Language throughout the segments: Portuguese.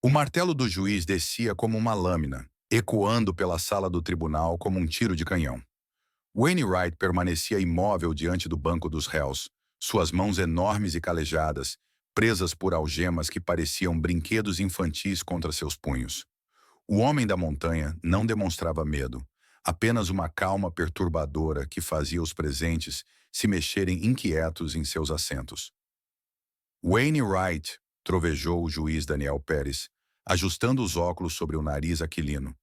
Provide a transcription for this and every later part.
O martelo do juiz descia como uma lâmina, ecoando pela sala do tribunal como um tiro de canhão. Wainwright permanecia imóvel diante do banco dos réus, suas mãos enormes e calejadas, presas por algemas que pareciam brinquedos infantis contra seus punhos. O homem da montanha não demonstrava medo, apenas uma calma perturbadora que fazia os presentes se mexerem inquietos em seus assentos. Wainwright, trovejou o juiz Daniel Pérez, ajustando os óculos sobre o nariz aquilino.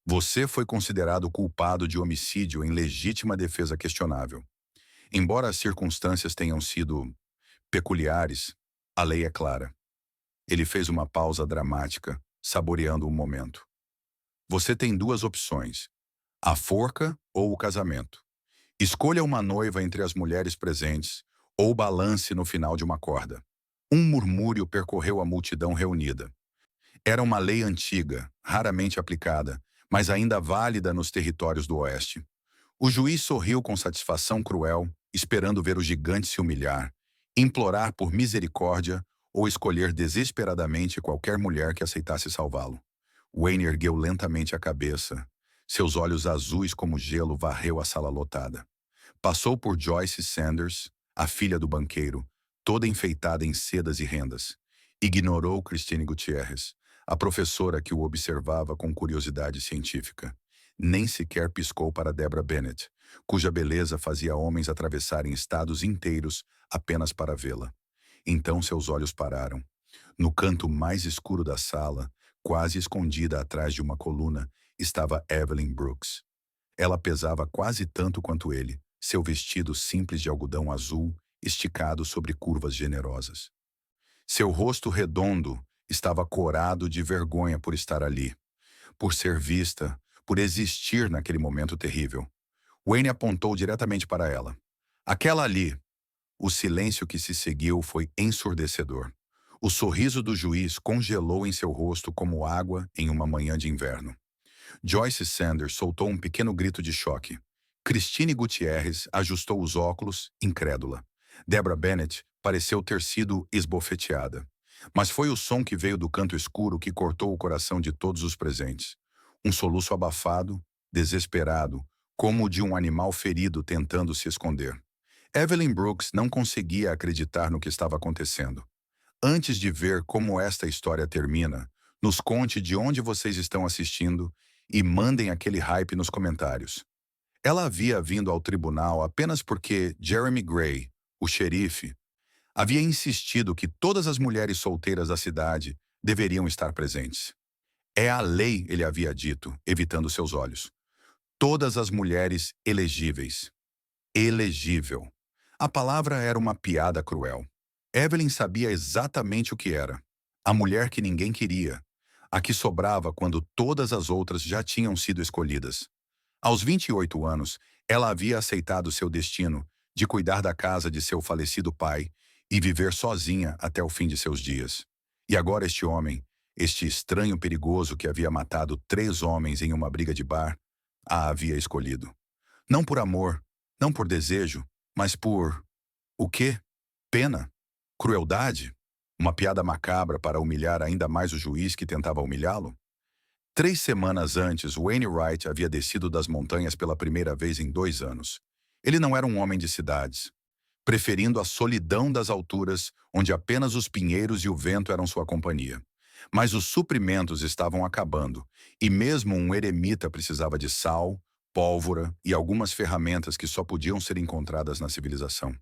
Você foi considerado culpado de homicídio em legítima defesa questionável. Embora as circunstâncias tenham sido peculiares, a lei é clara. Ele fez uma pausa dramática, saboreando o momento. Você tem duas opções: a forca ou o casamento. Escolha uma noiva entre as mulheres presentes, ou balance no final de uma corda. Um murmúrio percorreu a multidão reunida. Era uma lei antiga, raramente aplicada, mas ainda válida nos territórios do Oeste. O juiz sorriu com satisfação cruel, esperando ver o gigante se humilhar, implorar por misericórdia ou escolher desesperadamente qualquer mulher que aceitasse salvá-lo. Wayne ergueu lentamente a cabeça. Seus olhos azuis como gelo varreu a sala lotada. Passou por Joyce Sanders, a filha do banqueiro, toda enfeitada em sedas e rendas. Ignorou Christine Gutierrez, a professora que o observava com curiosidade científica. Nem sequer piscou para Deborah Bennett, cuja beleza fazia homens atravessarem estados inteiros apenas para vê-la. Então seus olhos pararam. No canto mais escuro da sala, quase escondida atrás de uma coluna, estava Evelyn Brooks. Ela pesava quase tanto quanto ele, seu vestido simples de algodão azul, esticado sobre curvas generosas. Seu rosto redondo estava corado de vergonha por estar ali, por ser vista, por existir naquele momento terrível. Wayne apontou diretamente para ela. Aquela ali. O silêncio que se seguiu foi ensurdecedor. O sorriso do juiz congelou em seu rosto como água em uma manhã de inverno. Joyce Sanders soltou um pequeno grito de choque. Christine Gutierrez ajustou os óculos, incrédula. Deborah Bennett pareceu ter sido esbofeteada. Mas foi o som que veio do canto escuro que cortou o coração de todos os presentes. Um soluço abafado, desesperado, como o de um animal ferido tentando se esconder. Evelyn Brooks não conseguia acreditar no que estava acontecendo. Antes de ver como esta história termina, nos conte de onde vocês estão assistindo e mandem aquele hype nos comentários. Ela havia vindo ao tribunal apenas porque Jeremy Gray, o xerife, havia insistido que todas as mulheres solteiras da cidade deveriam estar presentes. É a lei, ele havia dito, evitando seus olhos. Todas as mulheres elegíveis. Elegível. A palavra era uma piada cruel. Evelyn sabia exatamente o que era. A mulher que ninguém queria. A que sobrava quando todas as outras já tinham sido escolhidas. Aos 28 anos, ela havia aceitado seu destino de cuidar da casa de seu falecido pai e viver sozinha até o fim de seus dias. E agora este homem, este estranho perigoso que havia matado 3 homens em uma briga de bar, a havia escolhido. Não por amor, não por desejo, mas por... o quê? Pena? Crueldade? Uma piada macabra para humilhar ainda mais o juiz que tentava humilhá-lo? 3 semanas antes, Wainwright havia descido das montanhas pela primeira vez em 2 anos. Ele não era um homem de cidades, preferindo a solidão das alturas, onde apenas os pinheiros e o vento eram sua companhia. Mas os suprimentos estavam acabando, e mesmo um eremita precisava de sal, pólvora e algumas ferramentas que só podiam ser encontradas na civilização.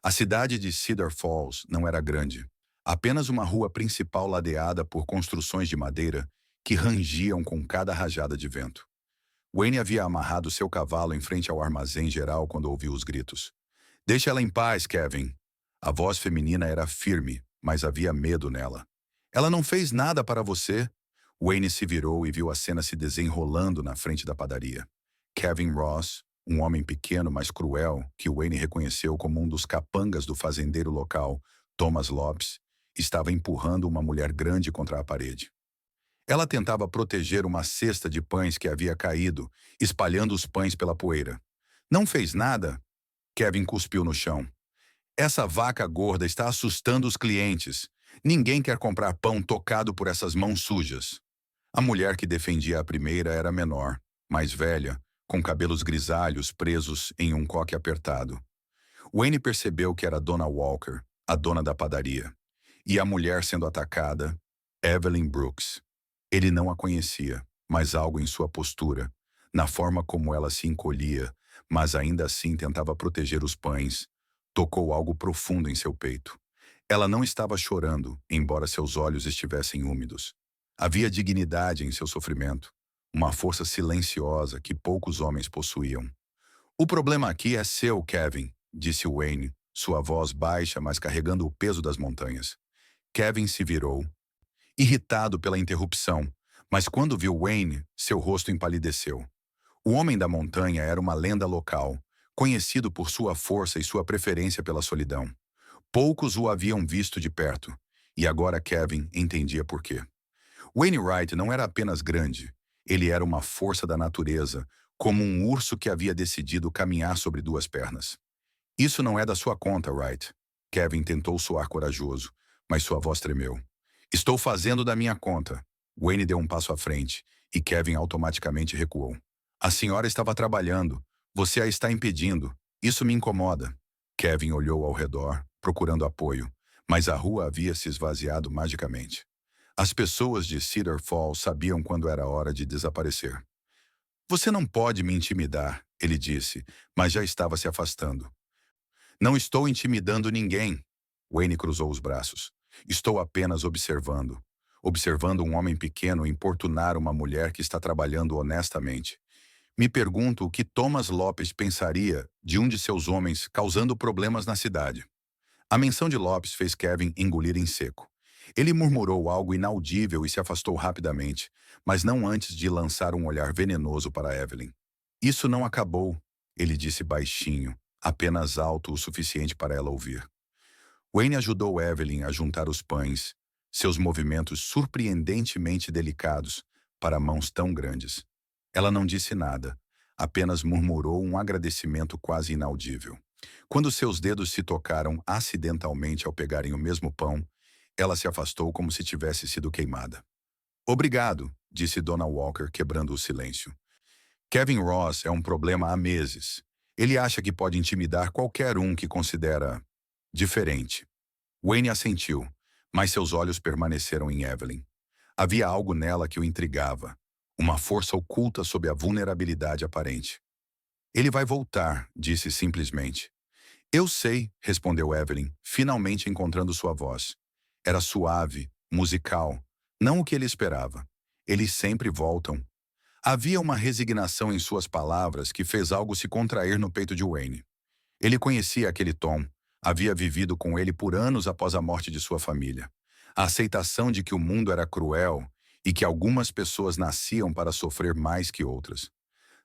A cidade de Cedar Falls não era grande, apenas uma rua principal ladeada por construções de madeira que rangiam com cada rajada de vento. Wayne havia amarrado seu cavalo em frente ao armazém geral quando ouviu os gritos. "Deixe ela em paz, Kevin." A voz feminina era firme, mas havia medo nela. "Ela não fez nada para você." Wayne se virou e viu a cena se desenrolando na frente da padaria. Kevin Ross, um homem pequeno, mas cruel, que Wayne reconheceu como um dos capangas do fazendeiro local, Thomas Lopes, estava empurrando uma mulher grande contra a parede. Ela tentava proteger uma cesta de pães que havia caído, espalhando os pães pela poeira. "Não fez nada?" Kevin cuspiu no chão. "Essa vaca gorda está assustando os clientes. Ninguém quer comprar pão tocado por essas mãos sujas. A mulher que defendia a primeira era menor, mais velha, com cabelos grisalhos presos em um coque apertado. Wayne percebeu que era Donna Walker, a dona da padaria, e a mulher sendo atacada, Evelyn Brooks. Ele não a conhecia, mas algo em sua postura, na forma como ela se encolhia, mas ainda assim tentava proteger os pães, tocou algo profundo em seu peito. Ela não estava chorando, embora seus olhos estivessem úmidos. Havia dignidade em seu sofrimento, uma força silenciosa que poucos homens possuíam. O problema aqui é seu, Kevin, disse Wayne, sua voz baixa, mas carregando o peso das montanhas. Kevin se virou, irritado pela interrupção, mas quando viu Wayne, seu rosto empalideceu. O Homem da Montanha era uma lenda local, conhecido por sua força e sua preferência pela solidão. Poucos o haviam visto de perto, e agora Kevin entendia por quê. Wainwright não era apenas grande, ele era uma força da natureza, como um urso que havia decidido caminhar sobre duas pernas. Isso não é da sua conta, Wright. Kevin tentou soar corajoso, mas sua voz tremeu. Estou fazendo da minha conta. Wayne deu um passo à frente, e Kevin automaticamente recuou. A senhora estava trabalhando. Você a está impedindo. Isso me incomoda. Kevin olhou ao redor, procurando apoio, mas a rua havia se esvaziado magicamente. As pessoas de Cedar Falls sabiam quando era hora de desaparecer. Você não pode me intimidar, ele disse, mas já estava se afastando. Não estou intimidando ninguém. Wayne cruzou os braços. Estou apenas observando. Observando um homem pequeno importunar uma mulher que está trabalhando honestamente. Me pergunto o que Thomas Lopes pensaria de um de seus homens causando problemas na cidade. A menção de Lopes fez Kevin engolir em seco. Ele murmurou algo inaudível e se afastou rapidamente, mas não antes de lançar um olhar venenoso para Evelyn. Isso não acabou, ele disse baixinho, apenas alto o suficiente para ela ouvir. Wayne ajudou Evelyn a juntar os pães, seus movimentos surpreendentemente delicados para mãos tão grandes. Ela não disse nada, apenas murmurou um agradecimento quase inaudível. Quando seus dedos se tocaram acidentalmente ao pegarem o mesmo pão, ela se afastou como se tivesse sido queimada. Obrigado, disse Donna Walker, quebrando o silêncio. Kevin Ross é um problema há meses. Ele acha que pode intimidar qualquer um que considera diferente. Wayne assentiu, mas seus olhos permaneceram em Evelyn. Havia algo nela que o intrigava, uma força oculta sob a vulnerabilidade aparente. Ele vai voltar, disse simplesmente. Eu sei, respondeu Evelyn, finalmente encontrando sua voz. Era suave, musical, não o que ele esperava. Eles sempre voltam. Havia uma resignação em suas palavras que fez algo se contrair no peito de Wayne. Ele conhecia aquele tom, havia vivido com ele por anos após a morte de sua família. A aceitação de que o mundo era cruel e que algumas pessoas nasciam para sofrer mais que outras.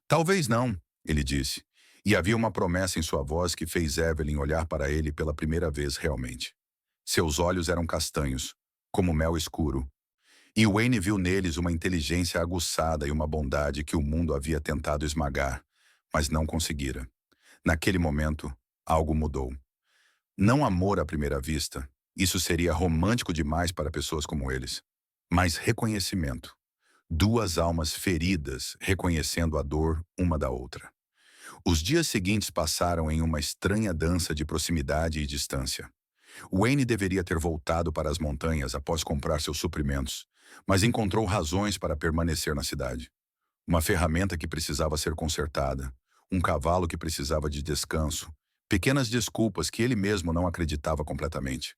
Talvez não, ele disse, e havia uma promessa em sua voz que fez Evelyn olhar para ele pela primeira vez realmente. Seus olhos eram castanhos, como mel escuro, e Wayne viu neles uma inteligência aguçada e uma bondade que o mundo havia tentado esmagar, mas não conseguira. Naquele momento, algo mudou. Não amor à primeira vista, isso seria romântico demais para pessoas como eles, mas reconhecimento. Duas almas feridas reconhecendo a dor uma da outra. Os dias seguintes passaram em uma estranha dança de proximidade e distância. Wayne deveria ter voltado para as montanhas após comprar seus suprimentos, mas encontrou razões para permanecer na cidade. Uma ferramenta que precisava ser consertada, um cavalo que precisava de descanso, pequenas desculpas que ele mesmo não acreditava completamente.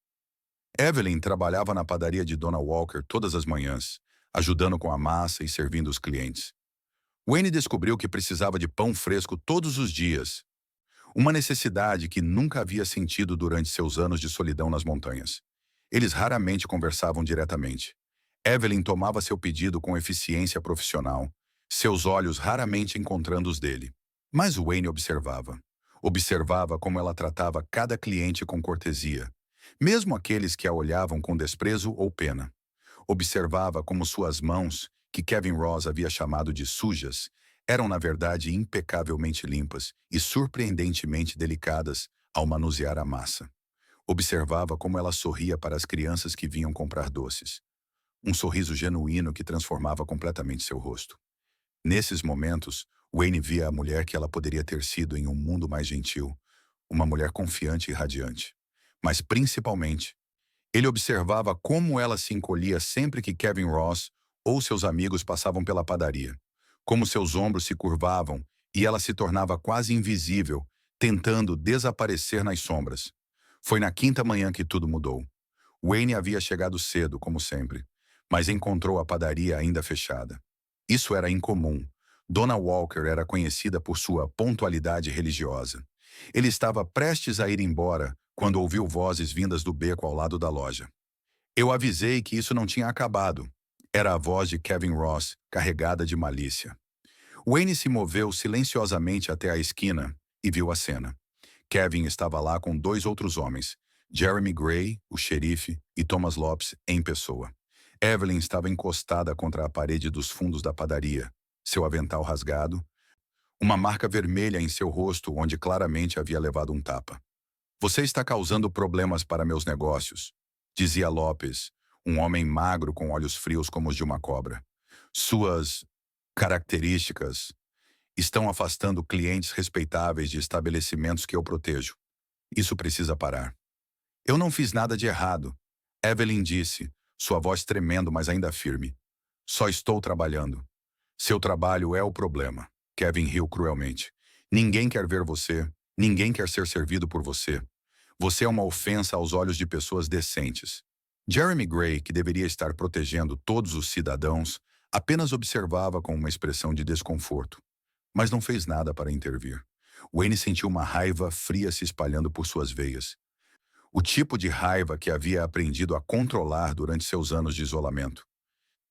Evelyn trabalhava na padaria de Donna Walker todas as manhãs, ajudando com a massa e servindo os clientes. Wayne descobriu que precisava de pão fresco todos os dias, uma necessidade que nunca havia sentido durante seus anos de solidão nas montanhas. Eles raramente conversavam diretamente. Evelyn tomava seu pedido com eficiência profissional, seus olhos raramente encontrando os dele. Mas Wayne observava. Observava como ela tratava cada cliente com cortesia, mesmo aqueles que a olhavam com desprezo ou pena. Observava como suas mãos, que Kevin Ross havia chamado de sujas, eram na verdade impecavelmente limpas e surpreendentemente delicadas ao manusear a massa. Observava como ela sorria para as crianças que vinham comprar doces. Um sorriso genuíno que transformava completamente seu rosto. Nesses momentos, Wayne via a mulher que ela poderia ter sido em um mundo mais gentil, uma mulher confiante e radiante. Mas, principalmente, ele observava como ela se encolhia sempre que Kevin Ross ou seus amigos passavam pela padaria, como seus ombros se curvavam e ela se tornava quase invisível, tentando desaparecer nas sombras. Foi na quinta manhã que tudo mudou. Wayne havia chegado cedo, como sempre, mas encontrou a padaria ainda fechada. Isso era incomum. Dona Walker era conhecida por sua pontualidade religiosa. Ele estava prestes a ir embora quando ouviu vozes vindas do beco ao lado da loja. Eu avisei que isso não tinha acabado. Era a voz de Kevin Ross, carregada de malícia. Wayne se moveu silenciosamente até a esquina e viu a cena. Kevin estava lá com dois outros homens, Jeremy Gray, o xerife, e Thomas Lopes em pessoa. Evelyn estava encostada contra a parede dos fundos da padaria, seu avental rasgado, uma marca vermelha em seu rosto onde claramente havia levado um tapa. Você está causando problemas para meus negócios, dizia Lopes, um homem magro com olhos frios como os de uma cobra. Suas características estão afastando clientes respeitáveis de estabelecimentos que eu protejo. Isso precisa parar. Eu não fiz nada de errado, Evelyn disse, sua voz tremendo, mas ainda firme. Só estou trabalhando. Seu trabalho é o problema. Kevin riu cruelmente. Ninguém quer ver você. Ninguém quer ser servido por você. Você é uma ofensa aos olhos de pessoas decentes. Jeremy Gray, que deveria estar protegendo todos os cidadãos, apenas observava com uma expressão de desconforto, mas não fez nada para intervir. Wayne sentiu uma raiva fria se espalhando por suas veias. O tipo de raiva que havia aprendido a controlar durante seus anos de isolamento.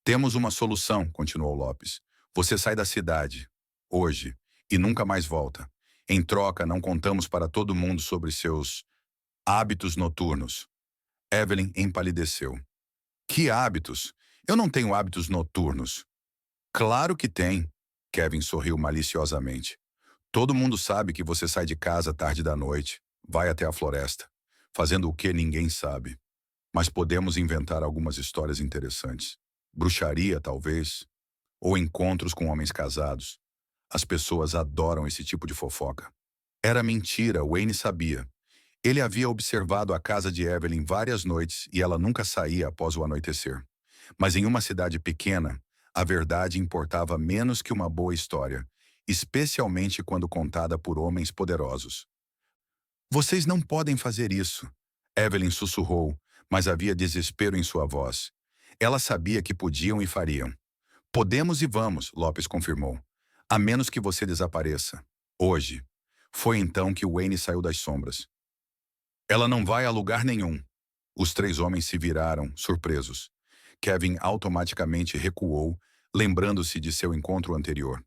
Temos uma solução, continuou Lopes. Você sai da cidade, hoje, e nunca mais volta. Em troca, não contamos para todo mundo sobre seus hábitos noturnos. Evelyn empalideceu. Que hábitos? Eu não tenho hábitos noturnos. Claro que tem. Kevin sorriu maliciosamente. Todo mundo sabe que você sai de casa tarde da noite, vai até a floresta, fazendo o que ninguém sabe. Mas podemos inventar algumas histórias interessantes. Bruxaria, talvez, ou encontros com homens casados. As pessoas adoram esse tipo de fofoca. Era mentira, Wayne sabia. Ele havia observado a casa de Evelyn várias noites e ela nunca saía após o anoitecer. Mas em uma cidade pequena, a verdade importava menos que uma boa história, especialmente quando contada por homens poderosos. Vocês não podem fazer isso, Evelyn sussurrou, mas havia desespero em sua voz. Ela sabia que podiam e fariam. Podemos e vamos, Lopes confirmou. A menos que você desapareça. Hoje. Foi então que Wayne saiu das sombras. Ela não vai a lugar nenhum. Os três homens se viraram, surpresos. Kevin automaticamente recuou, lembrando-se de seu encontro anterior.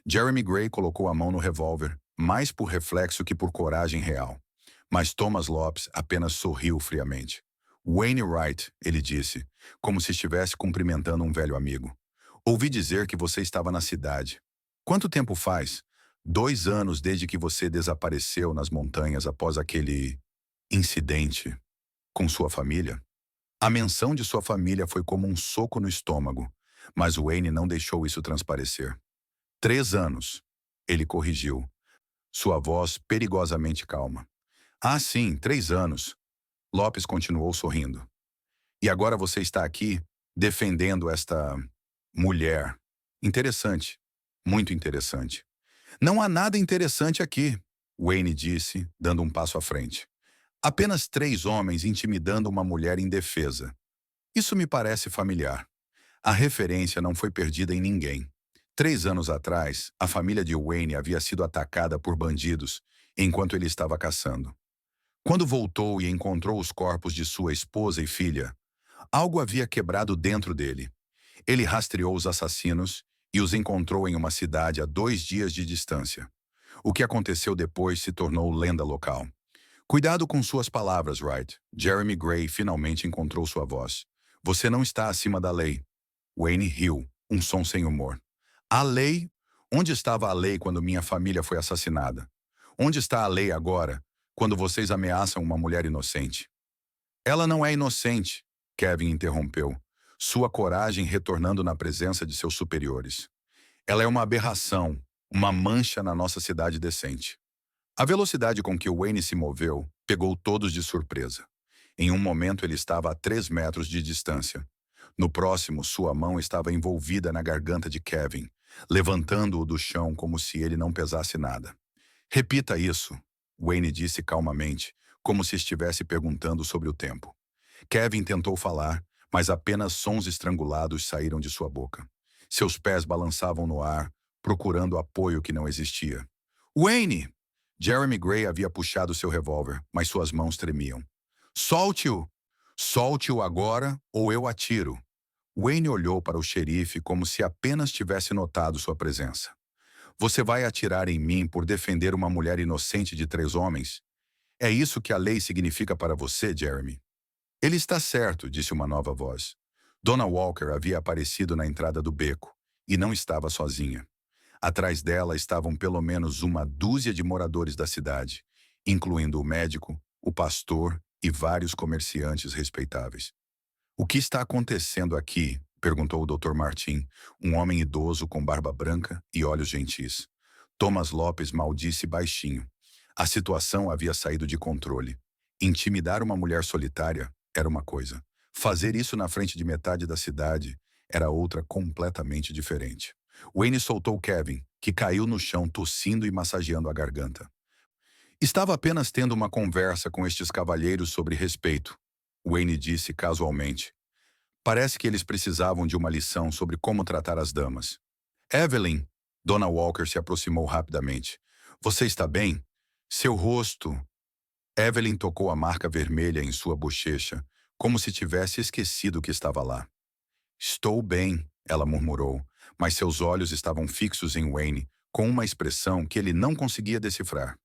Jeremy Gray colocou a mão no revólver, mais por reflexo que por coragem real. Mas Thomas Lopes apenas sorriu friamente. Wayne Wright, ele disse, como se estivesse cumprimentando um velho amigo. Ouvi dizer que você estava na cidade. Quanto tempo faz? 2 anos desde que você desapareceu nas montanhas após aquele incidente com sua família? A menção de sua família foi como um soco no estômago, mas Wayne não deixou isso transparecer. 3 anos, ele corrigiu, sua voz perigosamente calma. Ah, sim, 3 anos. Lopes continuou sorrindo. E agora você está aqui, defendendo esta mulher. Interessante, muito interessante. Não há nada interessante aqui, Wayne disse, dando um passo à frente. Apenas 3 homens intimidando uma mulher indefesa. Isso me parece familiar. A referência não foi perdida em ninguém. 3 anos atrás, a família de Wayne havia sido atacada por bandidos enquanto ele estava caçando. Quando voltou e encontrou os corpos de sua esposa e filha, algo havia quebrado dentro dele. Ele rastreou os assassinos e os encontrou em uma cidade a 2 dias de distância. O que aconteceu depois se tornou lenda local. Cuidado com suas palavras, Wright. Jeremy Gray finalmente encontrou sua voz. Você não está acima da lei. Wayne riu, um som sem humor. A lei? Onde estava a lei quando minha família foi assassinada? Onde está a lei agora, quando vocês ameaçam uma mulher inocente? Ela não é inocente, Kevin interrompeu, sua coragem retornando na presença de seus superiores. Ela é uma aberração, uma mancha na nossa cidade decente. A velocidade com que Wayne se moveu pegou todos de surpresa. Em um momento ele estava a 3 metros de distância. No próximo, sua mão estava envolvida na garganta de Kevin, levantando-o do chão como se ele não pesasse nada. Repita isso, Wayne disse calmamente, como se estivesse perguntando sobre o tempo. Kevin tentou falar, mas apenas sons estrangulados saíram de sua boca. Seus pés balançavam no ar, procurando apoio que não existia. Wayne! Jeremy Gray havia puxado seu revólver, mas suas mãos tremiam. Solte-o! Solte-o agora ou eu atiro. Wayne olhou para o xerife como se apenas tivesse notado sua presença. Você vai atirar em mim por defender uma mulher inocente de 3 homens? É isso que a lei significa para você, Jeremy? Ele está certo, disse uma nova voz. Donna Walker havia aparecido na entrada do beco, e não estava sozinha. Atrás dela estavam pelo menos uma dúzia de moradores da cidade, incluindo o médico, o pastor e vários comerciantes respeitáveis. O que está acontecendo aqui? Perguntou o Dr. Martin, um homem idoso com barba branca e olhos gentis. Thomas Lopes maldisse baixinho. A situação havia saído de controle. Intimidar uma mulher solitária era uma coisa. Fazer isso na frente de metade da cidade era outra completamente diferente. Wayne soltou Kevin, que caiu no chão tossindo e massageando a garganta. Estava apenas tendo uma conversa com estes cavalheiros sobre respeito, Wayne disse casualmente. Parece que eles precisavam de uma lição sobre como tratar as damas. Evelyn, Donna Walker se aproximou rapidamente. Você está bem? Seu rosto... Evelyn tocou a marca vermelha em sua bochecha, como se tivesse esquecido que estava lá. Estou bem, ela murmurou, mas seus olhos estavam fixos em Wayne, com uma expressão que ele não conseguia decifrar.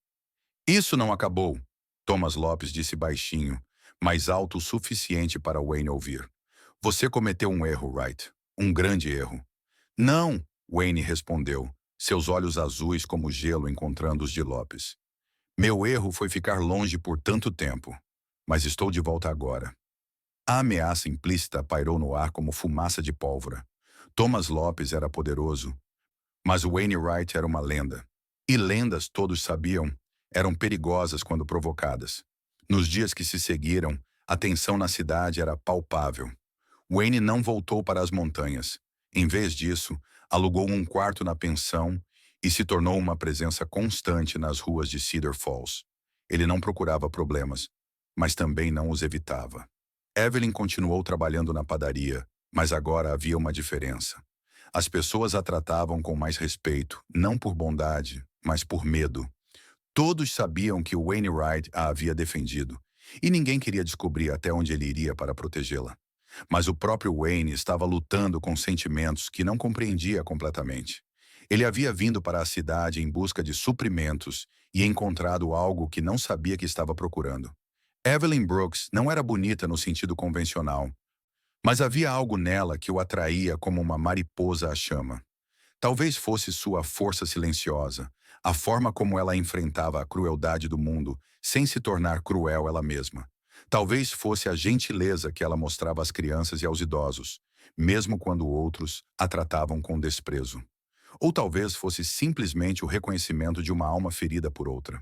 Isso não acabou, Thomas Lopes disse baixinho, mais alto o suficiente para Wayne ouvir. Você cometeu um erro, Wright. Um grande erro. Não, Wayne respondeu, seus olhos azuis como gelo encontrando os de Lopes. Meu erro foi ficar longe por tanto tempo, mas estou de volta agora. A ameaça implícita pairou no ar como fumaça de pólvora. Thomas Lopes era poderoso, mas Wayne Wright era uma lenda. E lendas, todos sabiam, eram perigosas quando provocadas. Nos dias que se seguiram, a tensão na cidade era palpável. Wayne não voltou para as montanhas. Em vez disso, alugou um quarto na pensão e se tornou uma presença constante nas ruas de Cedar Falls. Ele não procurava problemas, mas também não os evitava. Evelyn continuou trabalhando na padaria, mas agora havia uma diferença. As pessoas a tratavam com mais respeito, não por bondade, mas por medo. Todos sabiam que Wayne Wright a havia defendido, e ninguém queria descobrir até onde ele iria para protegê-la. Mas o próprio Wayne estava lutando com sentimentos que não compreendia completamente. Ele havia vindo para a cidade em busca de suprimentos e encontrado algo que não sabia que estava procurando. Evelyn Brooks não era bonita no sentido convencional, mas havia algo nela que o atraía como uma mariposa à chama. Talvez fosse sua força silenciosa, a forma como ela enfrentava a crueldade do mundo sem se tornar cruel ela mesma. Talvez fosse a gentileza que ela mostrava às crianças e aos idosos, mesmo quando outros a tratavam com desprezo. Ou talvez fosse simplesmente o reconhecimento de uma alma ferida por outra.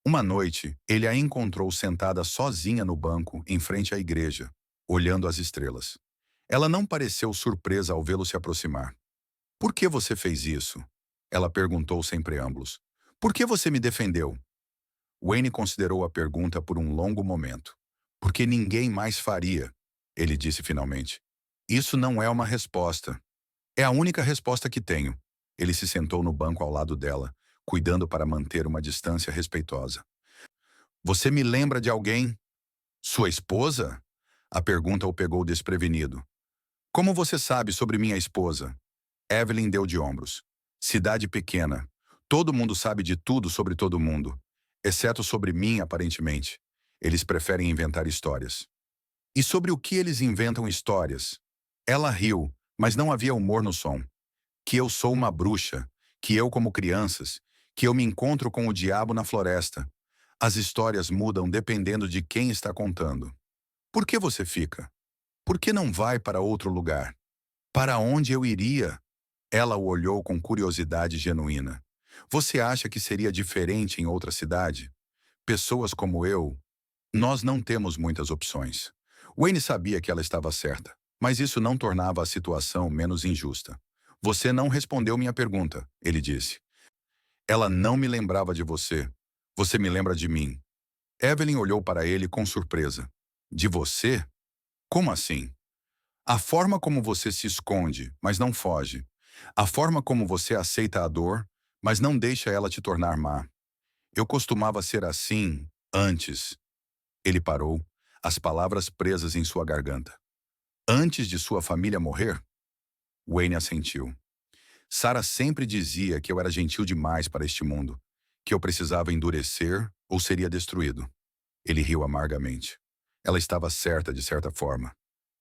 Uma noite, ele a encontrou sentada sozinha no banco, em frente à igreja, olhando as estrelas. Ela não pareceu surpresa ao vê-lo se aproximar. Por que você fez isso? Ela perguntou sem preâmbulos. Por que você me defendeu? Wayne considerou a pergunta por um longo momento. Porque ninguém mais faria, ele disse finalmente. Isso não é uma resposta. É a única resposta que tenho. Ele se sentou no banco ao lado dela, cuidando para manter uma distância respeitosa. Você me lembra de alguém? Sua esposa? A pergunta o pegou desprevenido. Como você sabe sobre minha esposa? Evelyn deu de ombros. Cidade pequena. Todo mundo sabe de tudo sobre todo mundo. Exceto sobre mim, aparentemente. Eles preferem inventar histórias. E sobre o que eles inventam histórias? Ela riu, mas não havia humor no som. Que eu sou uma bruxa, que eu como crianças, que eu me encontro com o diabo na floresta. As histórias mudam dependendo de quem está contando. Por que você fica? Por que não vai para outro lugar? Para onde eu iria? Ela o olhou com curiosidade genuína. Você acha que seria diferente em outra cidade? Pessoas como eu, nós não temos muitas opções. Wayne sabia que ela estava certa, mas isso não tornava a situação menos injusta. Você não respondeu minha pergunta, ele disse. Ela não me lembrava de você. Você me lembra de mim. Evelyn olhou para ele com surpresa. De você? Como assim? A forma como você se esconde, mas não foge. A forma como você aceita a dor, mas não deixa ela te tornar má. Eu costumava ser assim antes. Ele parou, as palavras presas em sua garganta. Antes de sua família morrer? Wayne assentiu. Sarah sempre dizia que eu era gentil demais para este mundo, que eu precisava endurecer ou seria destruído. Ele riu amargamente. Ela estava certa de certa forma.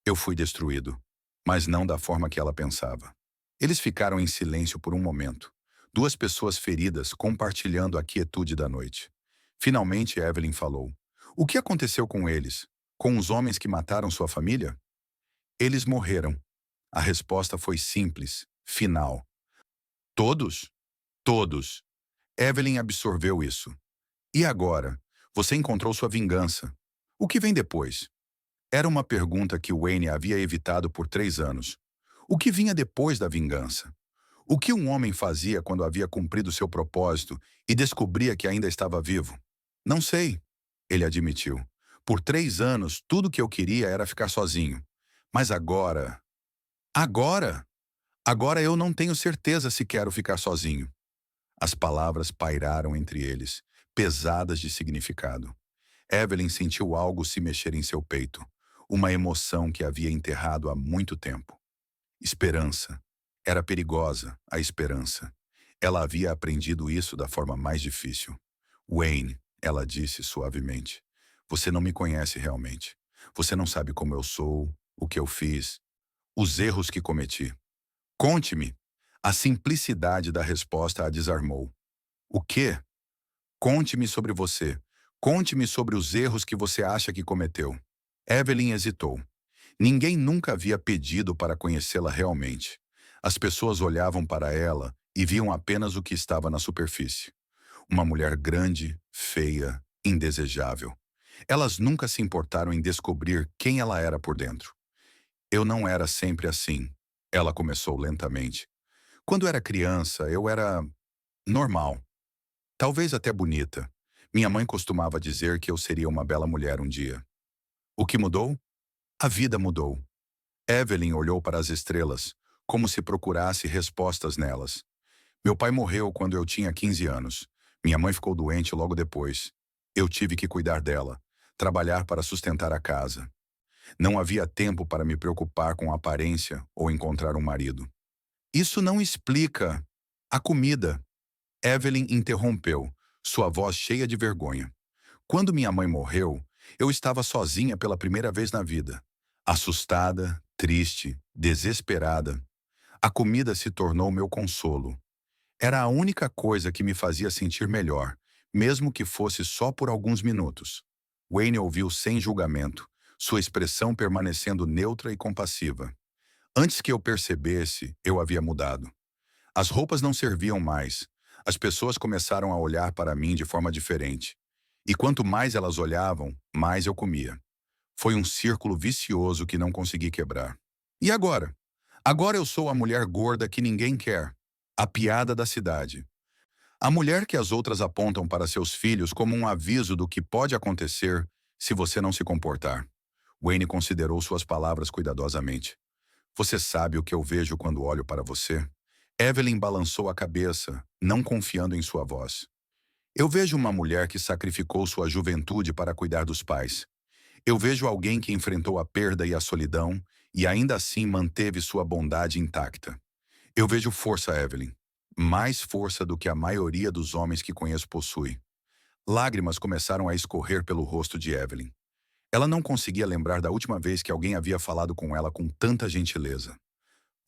Eu fui destruído, mas não da forma que ela pensava. Eles ficaram em silêncio por um momento. Duas pessoas feridas compartilhando a quietude da noite. Finalmente Evelyn falou. O que aconteceu com eles? Com os homens que mataram sua família? Eles morreram. A resposta foi simples, final. Todos? Todos. Evelyn absorveu isso. E agora? Você encontrou sua vingança. O que vem depois? Era uma pergunta que Wayne havia evitado por 3 anos. O que vinha depois da vingança? O que um homem fazia quando havia cumprido seu propósito e descobria que ainda estava vivo? Não sei, ele admitiu. Por 3 anos, tudo que eu queria era ficar sozinho. Mas agora... Agora? Agora eu não tenho certeza se quero ficar sozinho. As palavras pairaram entre eles, pesadas de significado. Evelyn sentiu algo se mexer em seu peito, uma emoção que havia enterrado há muito tempo. Esperança. Era perigosa, a esperança. Ela havia aprendido isso da forma mais difícil. Wayne, ela disse suavemente, você não me conhece realmente. Você não sabe como eu sou, o que eu fiz, os erros que cometi. Conte-me. A simplicidade da resposta a desarmou. O quê? Conte-me sobre você. Conte-me sobre os erros que você acha que cometeu. Evelyn hesitou. Ninguém nunca havia pedido para conhecê-la realmente. As pessoas olhavam para ela e viam apenas o que estava na superfície. Uma mulher grande, feia, indesejável. Elas nunca se importaram em descobrir quem ela era por dentro. Eu não era sempre assim. Ela começou lentamente. Quando era criança, eu era normal. Talvez até bonita. Minha mãe costumava dizer que eu seria uma bela mulher um dia. O que mudou? A vida mudou. Evelyn olhou para as estrelas, como se procurasse respostas nelas. Meu pai morreu quando eu tinha 15 anos. Minha mãe ficou doente logo depois. Eu tive que cuidar dela, trabalhar para sustentar a casa. Não havia tempo para me preocupar com a aparência ou encontrar um marido. Isso não explica. A comida. Evelyn interrompeu, sua voz cheia de vergonha. Quando minha mãe morreu, eu estava sozinha pela primeira vez na vida. Assustada, triste, desesperada. A comida se tornou meu consolo. Era a única coisa que me fazia sentir melhor, mesmo que fosse só por alguns minutos. Wayne ouviu sem julgamento, sua expressão permanecendo neutra e compassiva. Antes que eu percebesse, eu havia mudado. As roupas não serviam mais. As pessoas começaram a olhar para mim de forma diferente. E quanto mais elas olhavam, mais eu comia. Foi um círculo vicioso que não consegui quebrar. E agora? Agora eu sou a mulher gorda que ninguém quer. A piada da cidade. A mulher que as outras apontam para seus filhos como um aviso do que pode acontecer se você não se comportar. Wayne considerou suas palavras cuidadosamente. Você sabe o que eu vejo quando olho para você? Evelyn balançou a cabeça, não confiando em sua voz. Eu vejo uma mulher que sacrificou sua juventude para cuidar dos pais. Eu vejo alguém que enfrentou a perda e a solidão e ainda assim manteve sua bondade intacta. Eu vejo força, Evelyn. Mais força do que a maioria dos homens que conheço possui. Lágrimas começaram a escorrer pelo rosto de Evelyn. Ela não conseguia lembrar da última vez que alguém havia falado com ela com tanta gentileza.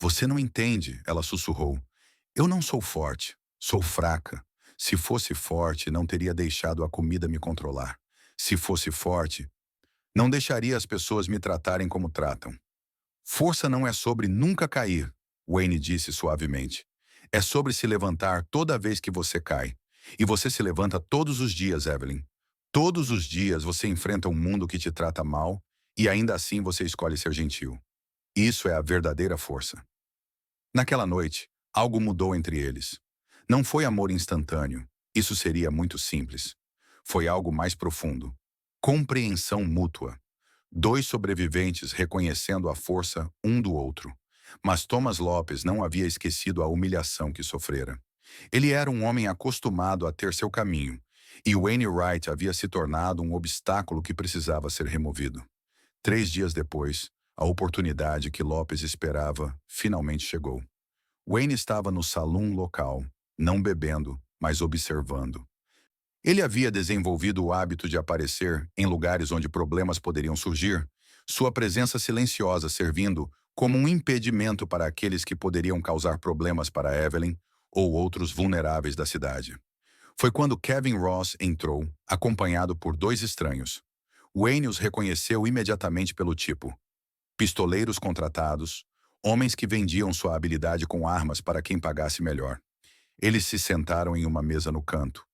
Você não entende, ela sussurrou. Eu não sou forte, sou fraca. Se fosse forte, não teria deixado a comida me controlar. Se fosse forte... Não deixaria as pessoas me tratarem como tratam. Força não é sobre nunca cair, Wayne disse suavemente. É sobre se levantar toda vez que você cai. E você se levanta todos os dias, Evelyn. Todos os dias você enfrenta um mundo que te trata mal e ainda assim você escolhe ser gentil. Isso é a verdadeira força. Naquela noite, algo mudou entre eles. Não foi amor instantâneo. Isso seria muito simples. Foi algo mais profundo. Compreensão mútua. Dois sobreviventes reconhecendo a força um do outro. Mas Thomas Lopes não havia esquecido a humilhação que sofrera. Ele era um homem acostumado a ter seu caminho, e Wayne Wright havia se tornado um obstáculo que precisava ser removido. 3 dias depois, a oportunidade que Lopes esperava finalmente chegou. Wayne estava no salão local, não bebendo, mas observando. Ele havia desenvolvido o hábito de aparecer em lugares onde problemas poderiam surgir, sua presença silenciosa servindo como um impedimento para aqueles que poderiam causar problemas para Evelyn ou outros vulneráveis da cidade. Foi quando Kevin Ross entrou, acompanhado por dois estranhos. Wayne os reconheceu imediatamente pelo tipo. Pistoleiros contratados, homens que vendiam sua habilidade com armas para quem pagasse melhor. Eles se sentaram em uma mesa no canto,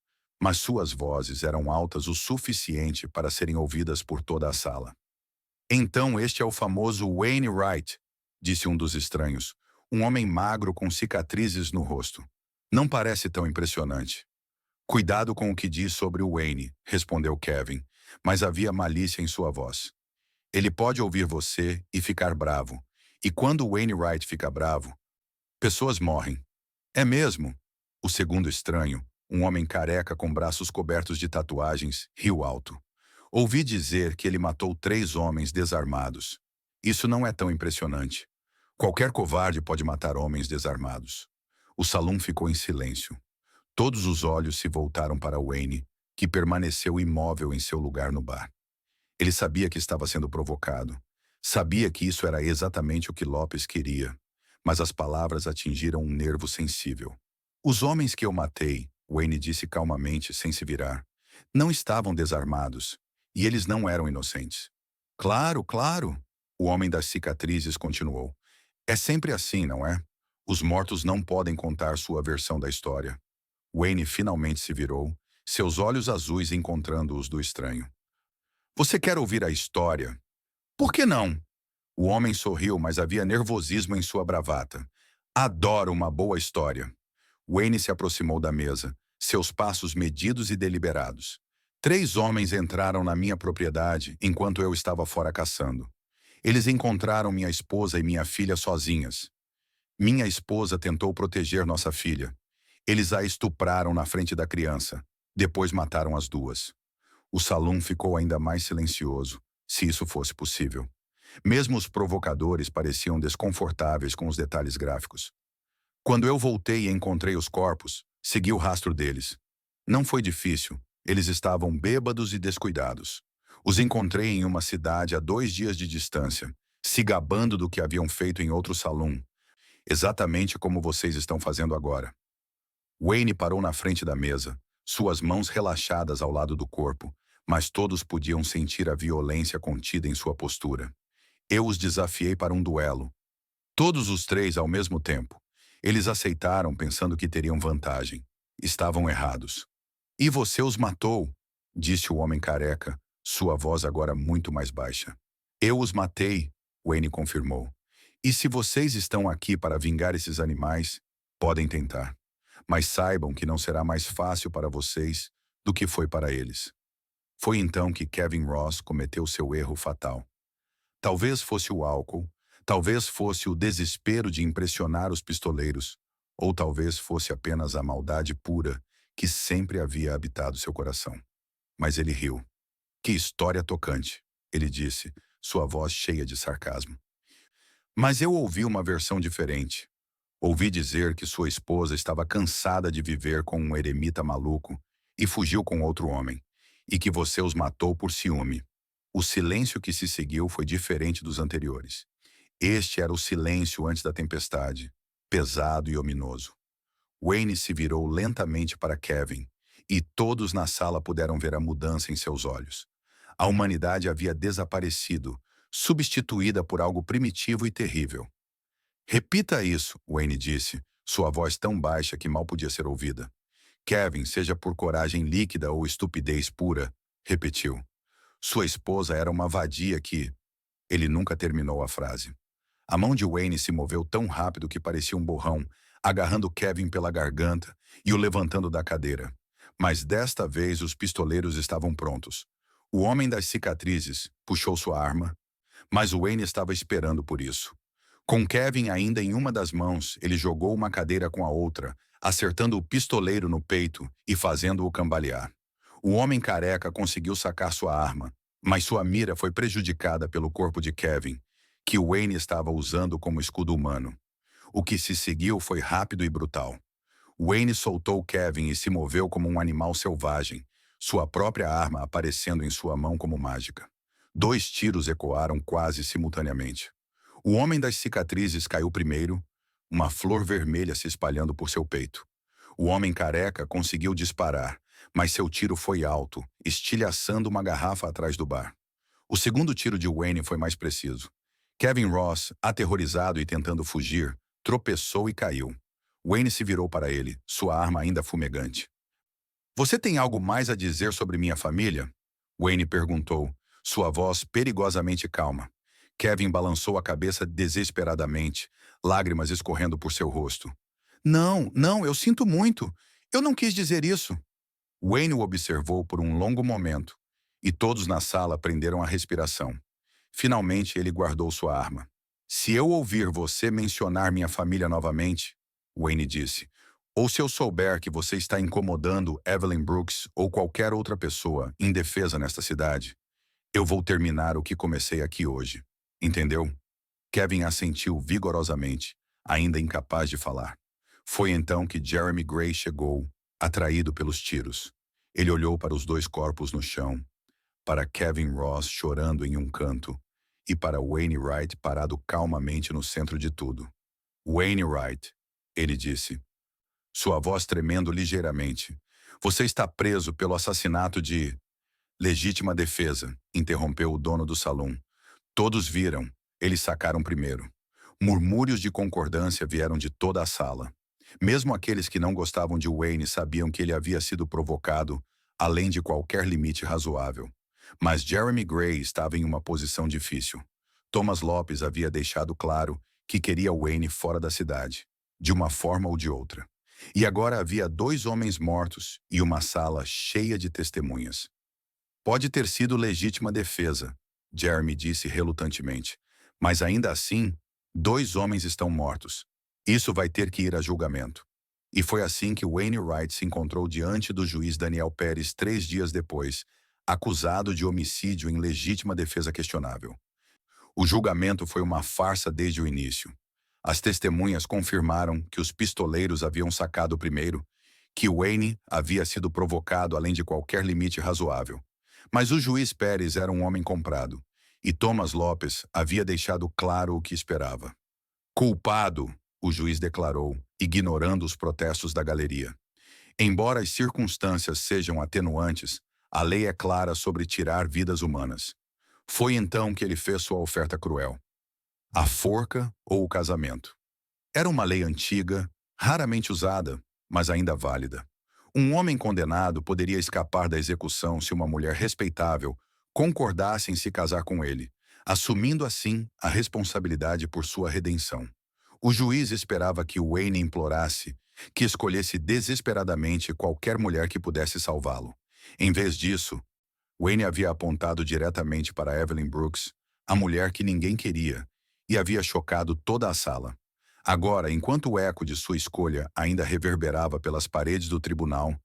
mas suas vozes eram altas o suficiente para serem ouvidas por toda a sala. Então este é o famoso Wayne Wright, disse um dos estranhos, um homem magro com cicatrizes no rosto. Não parece tão impressionante. Cuidado com o que diz sobre o Wayne, respondeu Kevin, mas havia malícia em sua voz. Ele pode ouvir você e ficar bravo, e quando o Wayne Wright fica bravo, pessoas morrem. É mesmo? O segundo estranho, um homem careca com braços cobertos de tatuagens, riu alto. Ouvi dizer que ele matou 3 homens desarmados. Isso não é tão impressionante. Qualquer covarde pode matar homens desarmados. O salão ficou em silêncio. Todos os olhos se voltaram para Wayne, que permaneceu imóvel em seu lugar no bar. Ele sabia que estava sendo provocado. Sabia que isso era exatamente o que Lopes queria. Mas as palavras atingiram um nervo sensível. Os homens que eu matei, Wayne disse calmamente, sem se virar, não estavam desarmados, e eles não eram inocentes. Claro, claro, o homem das cicatrizes continuou. É sempre assim, não é? Os mortos não podem contar sua versão da história. Wayne finalmente se virou, seus olhos azuis encontrando os do estranho. Você quer ouvir a história? Por que não? O homem sorriu, mas havia nervosismo em sua bravata. Adoro uma boa história. Wayne se aproximou da mesa, seus passos medidos e deliberados. 3 homens entraram na minha propriedade enquanto eu estava fora caçando. Eles encontraram minha esposa e minha filha sozinhas. Minha esposa tentou proteger nossa filha. Eles a estupraram na frente da criança. Depois mataram as 2. O salão ficou ainda mais silencioso, se isso fosse possível. Mesmo os provocadores pareciam desconfortáveis com os detalhes gráficos. Quando eu voltei e encontrei os corpos, segui o rastro deles. Não foi difícil, eles estavam bêbados e descuidados. Os encontrei em uma cidade a 2 dias de distância, se gabando do que haviam feito em outro salão, exatamente como vocês estão fazendo agora. Wayne parou na frente da mesa, suas mãos relaxadas ao lado do corpo, mas todos podiam sentir a violência contida em sua postura. Eu os desafiei para um duelo. Todos os 3 ao mesmo tempo. Eles aceitaram pensando que teriam vantagem. Estavam errados. E você os matou, disse o homem careca, sua voz agora muito mais baixa. Eu os matei, Wayne confirmou. E se vocês estão aqui para vingar esses animais, podem tentar. Mas saibam que não será mais fácil para vocês do que foi para eles. Foi então que Kevin Ross cometeu seu erro fatal. Talvez fosse o álcool, talvez fosse o desespero de impressionar os pistoleiros, ou talvez fosse apenas a maldade pura que sempre havia habitado seu coração. Mas ele riu. Que história tocante, ele disse, sua voz cheia de sarcasmo. Mas eu ouvi uma versão diferente. Ouvi dizer que sua esposa estava cansada de viver com um eremita maluco e fugiu com outro homem, e que você os matou por ciúme. O silêncio que se seguiu foi diferente dos anteriores. Este era o silêncio antes da tempestade, pesado e ominoso. Wayne se virou lentamente para Kevin, e todos na sala puderam ver a mudança em seus olhos. A humanidade havia desaparecido, substituída por algo primitivo e terrível. Repita isso, Wayne disse, sua voz tão baixa que mal podia ser ouvida. Kevin, seja por coragem líquida ou estupidez pura, repetiu. Sua esposa era uma vadia que... Ele nunca terminou a frase. A mão de Wayne se moveu tão rápido que parecia um borrão, agarrando Kevin pela garganta e o levantando da cadeira. Mas desta vez os pistoleiros estavam prontos. O homem das cicatrizes puxou sua arma, mas Wayne estava esperando por isso. Com Kevin ainda em uma das mãos, ele jogou uma cadeira com a outra, acertando o pistoleiro no peito e fazendo-o cambalear. O homem careca conseguiu sacar sua arma, mas sua mira foi prejudicada pelo corpo de Kevin, que Wayne estava usando como escudo humano. O que se seguiu foi rápido e brutal. Wayne soltou Kevin e se moveu como um animal selvagem, sua própria arma aparecendo em sua mão como mágica. 2 tiros ecoaram quase simultaneamente. O homem das cicatrizes caiu primeiro, uma flor vermelha se espalhando por seu peito. O homem careca conseguiu disparar, mas seu tiro foi alto, estilhaçando uma garrafa atrás do bar. O segundo tiro de Wayne foi mais preciso. Kevin Ross, aterrorizado e tentando fugir, tropeçou e caiu. Wayne se virou para ele, sua arma ainda fumegante. Você tem algo mais a dizer sobre minha família? Wayne perguntou, sua voz perigosamente calma. Kevin balançou a cabeça desesperadamente, lágrimas escorrendo por seu rosto. Não, não, eu sinto muito. Eu não quis dizer isso. Wayne o observou por um longo momento, e todos na sala prenderam a respiração. Finalmente ele guardou sua arma. Se eu ouvir você mencionar minha família novamente, Wayne disse, ou se eu souber que você está incomodando Evelyn Brooks ou qualquer outra pessoa indefesa nesta cidade, eu vou terminar o que comecei aqui hoje. Entendeu? Kevin assentiu vigorosamente, ainda incapaz de falar. Foi então que Jeremy Gray chegou, atraído pelos tiros. Ele olhou para os 2 corpos no chão, para Kevin Ross chorando em um canto e para Wayne Wright parado calmamente no centro de tudo. Wayne Wright, ele disse, sua voz tremendo ligeiramente. Você está preso pelo assassinato de... Legítima defesa, interrompeu o dono do salão. Todos viram, eles sacaram primeiro. Murmúrios de concordância vieram de toda a sala. Mesmo aqueles que não gostavam de Wayne sabiam que ele havia sido provocado, além de qualquer limite razoável. Mas Jeremy Gray estava em uma posição difícil. Thomas Lopes havia deixado claro que queria Wayne fora da cidade, de uma forma ou de outra. E agora havia 2 homens mortos e uma sala cheia de testemunhas. Pode ter sido legítima defesa, Jeremy disse relutantemente. Mas ainda assim, 2 homens estão mortos. Isso vai ter que ir a julgamento. E foi assim que Wayne Wright se encontrou diante do juiz Daniel Pérez 3 dias depois, acusado de homicídio em legítima defesa questionável. O julgamento foi uma farsa desde o início. As testemunhas confirmaram que os pistoleiros haviam sacado primeiro, que Wayne havia sido provocado além de qualquer limite razoável. Mas o juiz Pérez era um homem comprado, e Thomas Lopes havia deixado claro o que esperava. Culpado, o juiz declarou, ignorando os protestos da galeria. Embora as circunstâncias sejam atenuantes, a lei é clara sobre tirar vidas humanas. Foi então que ele fez sua oferta cruel. A forca ou o casamento. Era uma lei antiga, raramente usada, mas ainda válida. Um homem condenado poderia escapar da execução se uma mulher respeitável concordasse em se casar com ele, assumindo assim a responsabilidade por sua redenção. O juiz esperava que Wayne implorasse, que escolhesse desesperadamente qualquer mulher que pudesse salvá-lo. Em vez disso, Wayne havia apontado diretamente para Evelyn Brooks, a mulher que ninguém queria, e havia chocado toda a sala. Agora, enquanto o eco de sua escolha ainda reverberava pelas paredes do tribunal,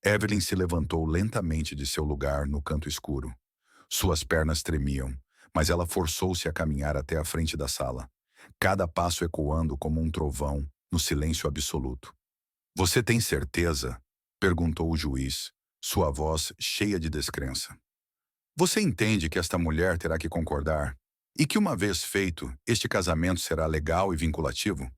Evelyn se levantou lentamente de seu lugar no canto escuro. Suas pernas tremiam, mas ela forçou-se a caminhar até a frente da sala, cada passo ecoando como um trovão no silêncio absoluto. Você tem certeza? Perguntou o juiz, sua voz cheia de descrença. Você entende que esta mulher terá que concordar? E que uma vez feito, este casamento será legal e vinculativo?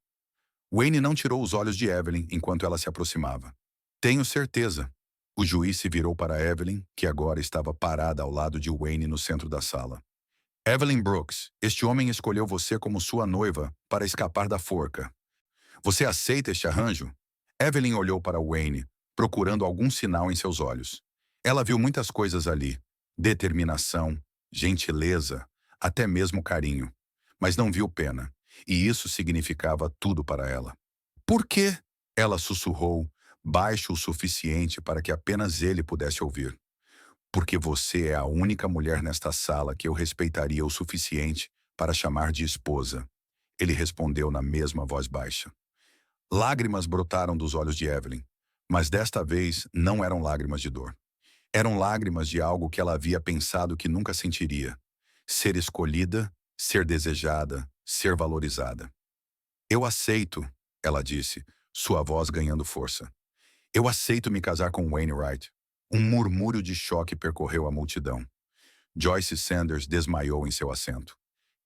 Wayne não tirou os olhos de Evelyn enquanto ela se aproximava. Tenho certeza. O juiz se virou para Evelyn, que agora estava parada ao lado de Wayne no centro da sala. Evelyn Brooks, este homem escolheu você como sua noiva para escapar da forca. Você aceita este arranjo? Evelyn olhou para Wayne, procurando algum sinal em seus olhos. Ela viu muitas coisas ali: determinação, gentileza, até mesmo carinho. Mas não viu pena, e isso significava tudo para ela. Por quê? Ela sussurrou, baixo o suficiente para que apenas ele pudesse ouvir. Porque você é a única mulher nesta sala que eu respeitaria o suficiente para chamar de esposa. Ele respondeu na mesma voz baixa. Lágrimas brotaram dos olhos de Evelyn, mas desta vez não eram lágrimas de dor. Eram lágrimas de algo que ela havia pensado que nunca sentiria. Ser escolhida, ser desejada, ser valorizada. Eu aceito, ela disse, sua voz ganhando força. Eu aceito me casar com Wainwright. Um murmúrio de choque percorreu a multidão. Joyce Sanders desmaiou em seu assento.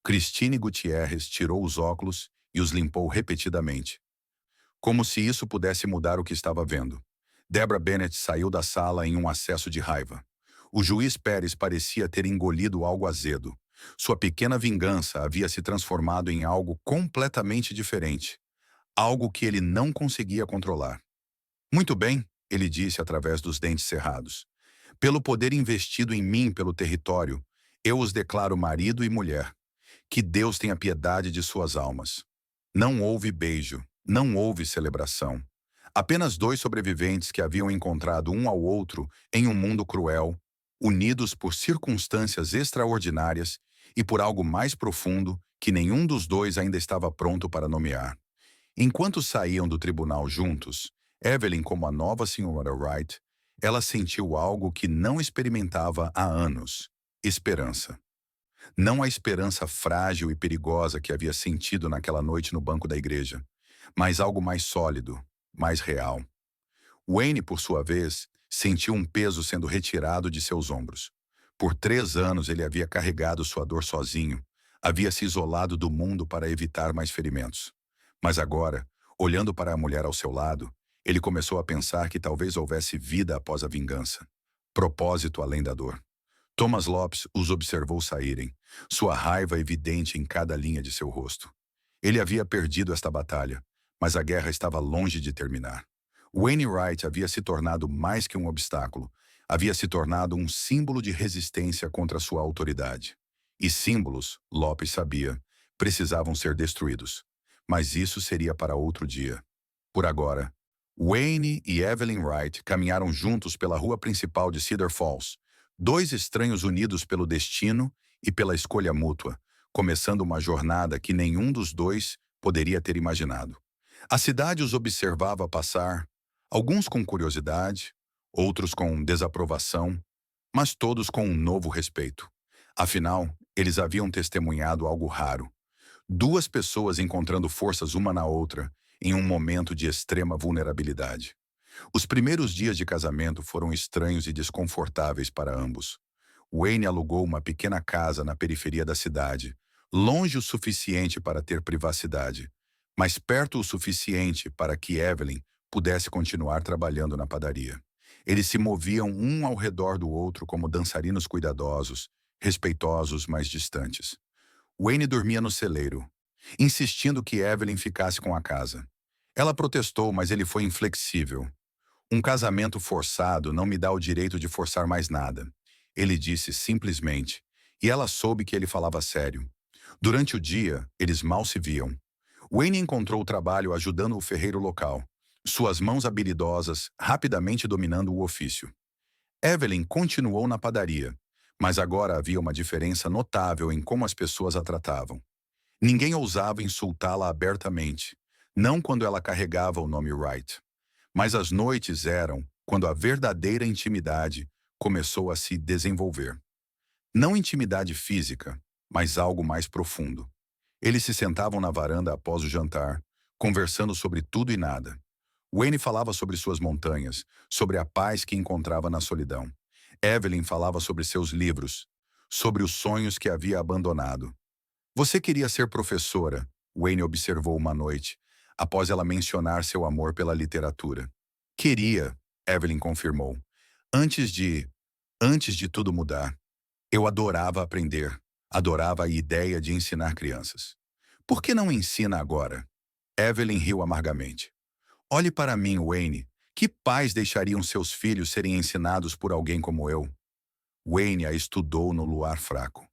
Christine Gutierrez tirou os óculos e os limpou repetidamente, como se isso pudesse mudar o que estava vendo. Deborah Bennett saiu da sala em um acesso de raiva. O juiz Pérez parecia ter engolido algo azedo. Sua pequena vingança havia se transformado em algo completamente diferente. Algo que ele não conseguia controlar. Muito bem, ele disse através dos dentes cerrados. Pelo poder investido em mim pelo território, eu os declaro marido e mulher. Que Deus tenha piedade de suas almas. Não houve beijo, não houve celebração. Apenas dois sobreviventes que haviam encontrado um ao outro em um mundo cruel, unidos por circunstâncias extraordinárias e por algo mais profundo que nenhum dos dois ainda estava pronto para nomear. Enquanto saíam do tribunal juntos, Evelyn como a nova senhora Wright, ela sentiu algo que não experimentava há anos: esperança. Não a esperança frágil e perigosa que havia sentido naquela noite no banco da igreja, mas algo mais sólido, mais real. Wayne, por sua vez, sentiu um peso sendo retirado de seus ombros. Por 3 anos ele havia carregado sua dor sozinho, havia se isolado do mundo para evitar mais ferimentos. Mas agora, olhando para a mulher ao seu lado, ele começou a pensar que talvez houvesse vida após a vingança. Propósito além da dor. Thomas Lopes os observou saírem, sua raiva evidente em cada linha de seu rosto. Ele havia perdido esta batalha, mas a guerra estava longe de terminar. Wainwright havia se tornado mais que um obstáculo, havia se tornado um símbolo de resistência contra sua autoridade. E símbolos, Lopes sabia, precisavam ser destruídos. Mas isso seria para outro dia. Por agora, Wayne e Evelyn Wright caminharam juntos pela rua principal de Cedar Falls, dois estranhos unidos pelo destino e pela escolha mútua, começando uma jornada que nenhum dos dois poderia ter imaginado. A cidade os observava passar, alguns com curiosidade, outros com desaprovação, mas todos com um novo respeito. Afinal, eles haviam testemunhado algo raro. Duas pessoas encontrando forças uma na outra em um momento de extrema vulnerabilidade. Os primeiros dias de casamento foram estranhos e desconfortáveis para ambos. Wayne alugou uma pequena casa na periferia da cidade, longe o suficiente para ter privacidade, mas perto o suficiente para que Evelyn pudesse continuar trabalhando na padaria. Eles se moviam um ao redor do outro como dançarinos cuidadosos, respeitosos, mas distantes. Wayne dormia no celeiro, insistindo que Evelyn ficasse com a casa. Ela protestou, mas ele foi inflexível. Um casamento forçado não me dá o direito de forçar mais nada, ele disse simplesmente, e ela soube que ele falava sério. Durante o dia, eles mal se viam. Wayne encontrou trabalho ajudando o ferreiro local, suas mãos habilidosas rapidamente dominando o ofício. Evelyn continuou na padaria, mas agora havia uma diferença notável em como as pessoas a tratavam. Ninguém ousava insultá-la abertamente, não quando ela carregava o nome Wright. Mas as noites eram quando a verdadeira intimidade começou a se desenvolver. Não intimidade física, mas algo mais profundo. Eles se sentavam na varanda após o jantar, conversando sobre tudo e nada. Wayne falava sobre suas montanhas, sobre a paz que encontrava na solidão. Evelyn falava sobre seus livros, sobre os sonhos que havia abandonado. Você queria ser professora, Wayne observou uma noite, após ela mencionar seu amor pela literatura. Queria, Evelyn confirmou. Antes de, antes de tudo mudar, eu adorava aprender, adorava a ideia de ensinar crianças. Por que não ensina agora? Evelyn riu amargamente. Olhe para mim, Wayne. Que pais deixariam seus filhos serem ensinados por alguém como eu? Wayne a estudou no luar fraco.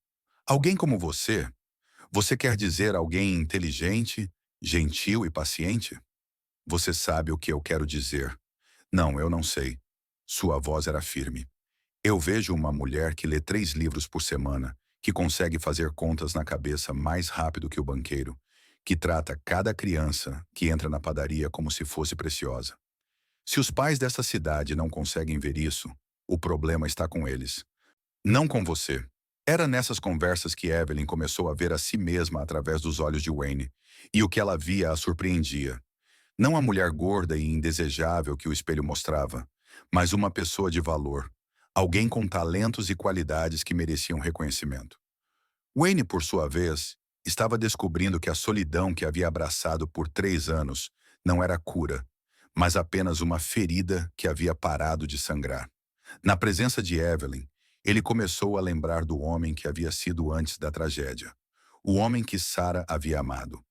Alguém como você? Você quer dizer alguém inteligente, gentil e paciente? Você sabe o que eu quero dizer. Não, eu não sei. Sua voz era firme. Eu vejo uma mulher que lê 3 livros por semana, que consegue fazer contas na cabeça mais rápido que o banqueiro, que trata cada criança que entra na padaria como se fosse preciosa. Se os pais dessa cidade não conseguem ver isso, o problema está com eles. Não com você. Era nessas conversas que Evelyn começou a ver a si mesma através dos olhos de Wayne, e o que ela via a surpreendia. Não a mulher gorda e indesejável que o espelho mostrava, mas uma pessoa de valor, alguém com talentos e qualidades que mereciam reconhecimento. Wayne, por sua vez, estava descobrindo que a solidão que havia abraçado por 3 anos não era cura, mas apenas uma ferida que havia parado de sangrar. Na presença de Evelyn, ele começou a lembrar do homem que havia sido antes da tragédia. O homem que Sarah havia amado.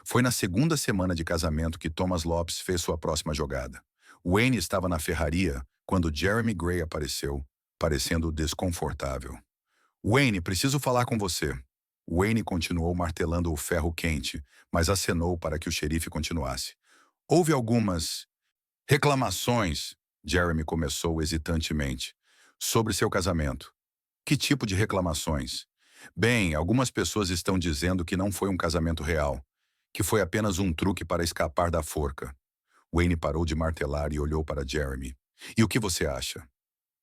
Foi na segunda semana de casamento que Thomas Lopes fez sua próxima jogada. Wayne estava na ferraria quando Jeremy Gray apareceu, parecendo desconfortável. Wayne, preciso falar com você. Wayne continuou martelando o ferro quente, mas acenou para que o xerife continuasse. Houve algumas reclamações, Jeremy começou hesitantemente, sobre seu casamento. Que tipo de reclamações? Bem, algumas pessoas estão dizendo que não foi um casamento real, que foi apenas um truque para escapar da forca. Wayne parou de martelar e olhou para Jeremy. E o que você acha?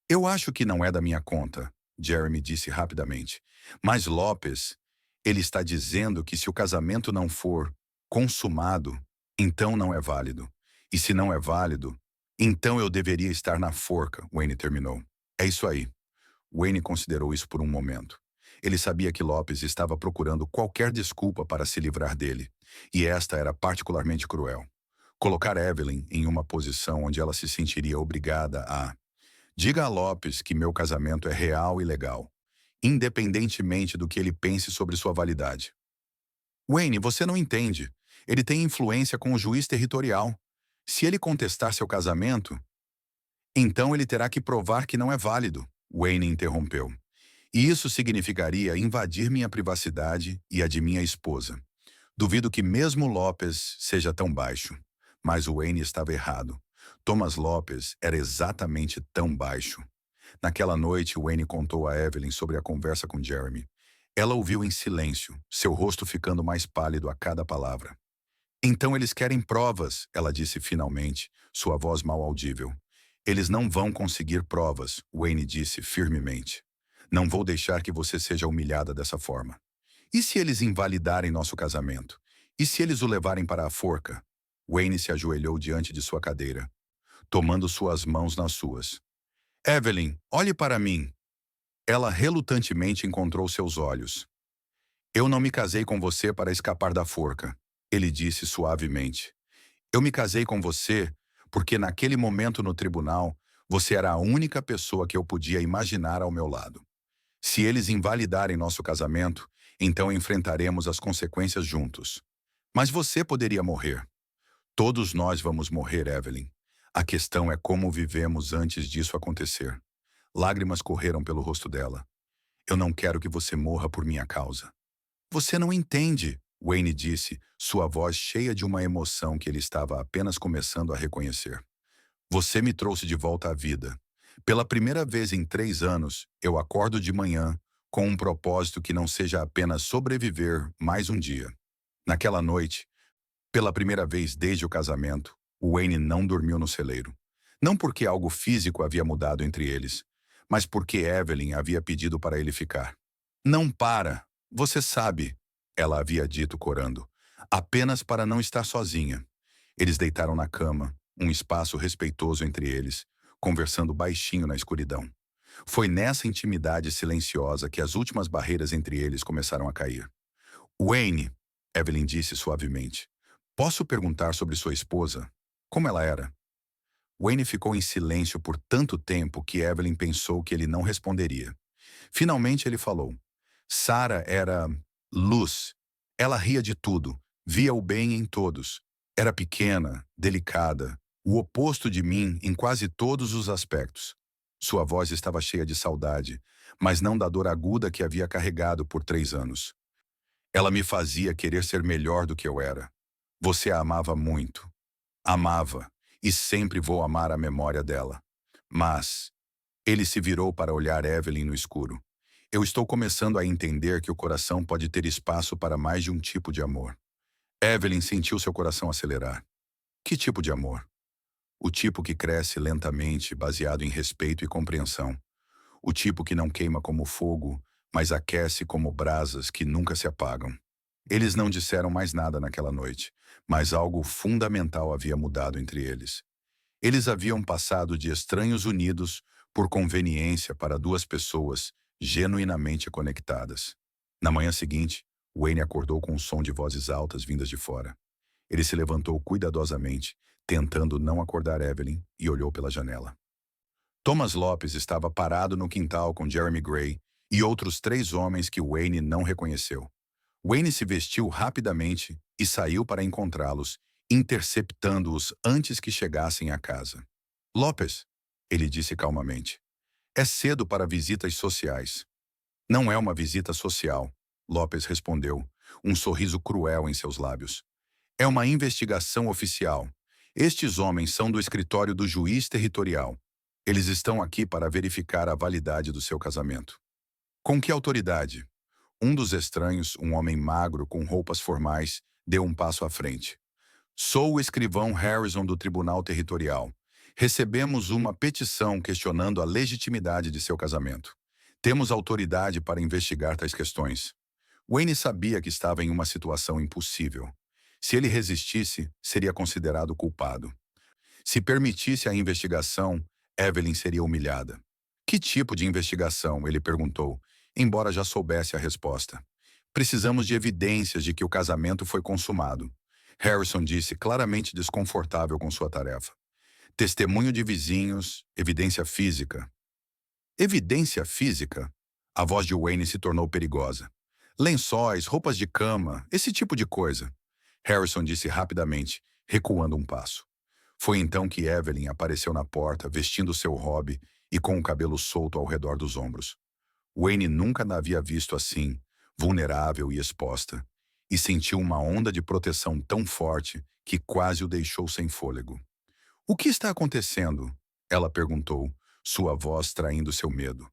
Eu acho que não é da minha conta, Jeremy disse rapidamente. Mas Lopes, ele está dizendo que se o casamento não for consumado, então não é válido. E se não é válido, então eu deveria estar na forca, Wayne terminou. É isso aí. Wayne considerou isso por um momento. Ele sabia que Lopes estava procurando qualquer desculpa para se livrar dele, e esta era particularmente cruel. Colocar Evelyn em uma posição onde ela se sentiria obrigada a diga a Lopes que meu casamento é real e legal, independentemente do que ele pense sobre sua validade. Wayne, você não entende. Ele tem influência com o juiz territorial. Se ele contestar seu casamento, então ele terá que provar que não é válido, Wayne interrompeu. E isso significaria invadir minha privacidade e a de minha esposa. Duvido que mesmo Lopes seja tão baixo. Mas Wayne estava errado. Thomas Lopes era exatamente tão baixo. Naquela noite, Wayne contou a Evelyn sobre a conversa com Jeremy. Ela ouviu em silêncio, seu rosto ficando mais pálido a cada palavra. Então eles querem provas, ela disse finalmente, sua voz mal audível. Eles não vão conseguir provas, Wayne disse firmemente. Não vou deixar que você seja humilhada dessa forma. E se eles invalidarem nosso casamento? E se eles o levarem para a forca? Wayne se ajoelhou diante de sua cadeira, tomando suas mãos nas suas. Evelyn, olhe para mim. Ela relutantemente encontrou seus olhos. Eu não me casei com você para escapar da forca, ele disse suavemente. Eu me casei com você porque naquele momento no tribunal, você era a única pessoa que eu podia imaginar ao meu lado. Se eles invalidarem nosso casamento, então enfrentaremos as consequências juntos. Mas você poderia morrer. Todos nós vamos morrer, Evelyn. A questão é como vivemos antes disso acontecer. Lágrimas correram pelo rosto dela. Eu não quero que você morra por minha causa. Você não entende, Wayne disse, sua voz cheia de uma emoção que ele estava apenas começando a reconhecer. Você me trouxe de volta à vida. Pela primeira vez em 3 anos, eu acordo de manhã com um propósito que não seja apenas sobreviver mais um dia. Naquela noite, pela primeira vez desde o casamento, Wayne não dormiu no celeiro. Não porque algo físico havia mudado entre eles, mas porque Evelyn havia pedido para ele ficar. Não para, você sabe, ela havia dito corando, apenas para não estar sozinha. Eles deitaram na cama, um espaço respeitoso entre eles, conversando baixinho na escuridão. Foi nessa intimidade silenciosa que as últimas barreiras entre eles começaram a cair. Wayne, Evelyn disse suavemente, posso perguntar sobre sua esposa? Como ela era? Wayne ficou em silêncio por tanto tempo que Evelyn pensou que ele não responderia. Finalmente ele falou. Sarah era luz. Ela ria de tudo, via o bem em todos. Era pequena, delicada, o oposto de mim em quase todos os aspectos. Sua voz estava cheia de saudade, mas não da dor aguda que havia carregado por 3 anos. Ela me fazia querer ser melhor do que eu era. Você a amava muito. Amava, e sempre vou amar a memória dela. Mas ele se virou para olhar Evelyn no escuro. Eu estou começando a entender que o coração pode ter espaço para mais de um tipo de amor. Evelyn sentiu seu coração acelerar. Que tipo de amor? O tipo que cresce lentamente, baseado em respeito e compreensão. O tipo que não queima como fogo, mas aquece como brasas que nunca se apagam. Eles não disseram mais nada naquela noite, mas algo fundamental havia mudado entre eles. Eles haviam passado de estranhos unidos por conveniência para duas pessoas genuinamente conectadas. Na manhã seguinte, Wayne acordou com um som de vozes altas vindas de fora. Ele se levantou cuidadosamente, tentando não acordar Evelyn, e olhou pela janela. Thomas Lopes estava parado no quintal com Jeremy Gray e outros 3 homens que Wayne não reconheceu. Wayne se vestiu rapidamente e saiu para encontrá-los, interceptando-os antes que chegassem à casa. Lopes, ele disse calmamente, é cedo para visitas sociais. Não é uma visita social, Lopes respondeu, um sorriso cruel em seus lábios. É uma investigação oficial. Estes homens são do escritório do juiz territorial. Eles estão aqui para verificar a validade do seu casamento. Com que autoridade? Um dos estranhos, um homem magro com roupas formais, deu um passo à frente. Sou o escrivão Harrison do Tribunal Territorial. Recebemos uma petição questionando a legitimidade de seu casamento. Temos autoridade para investigar tais questões. Wayne sabia que estava em uma situação impossível. Se ele resistisse, seria considerado culpado. Se permitisse a investigação, Evelyn seria humilhada. Que tipo de investigação? Ele perguntou, embora já soubesse a resposta. Precisamos de evidências de que o casamento foi consumado. Harrison disse, claramente desconfortável com sua tarefa. Testemunho de vizinhos, evidência física. Evidência física? A voz de Wayne se tornou perigosa. Lençóis, roupas de cama, esse tipo de coisa. Harrison disse rapidamente, recuando um passo. Foi então que Evelyn apareceu na porta, vestindo seu hobby e com o cabelo solto ao redor dos ombros. Wayne nunca a havia visto assim, vulnerável e exposta, e sentiu uma onda de proteção tão forte que quase o deixou sem fôlego. O que está acontecendo? Ela perguntou, sua voz traindo seu medo.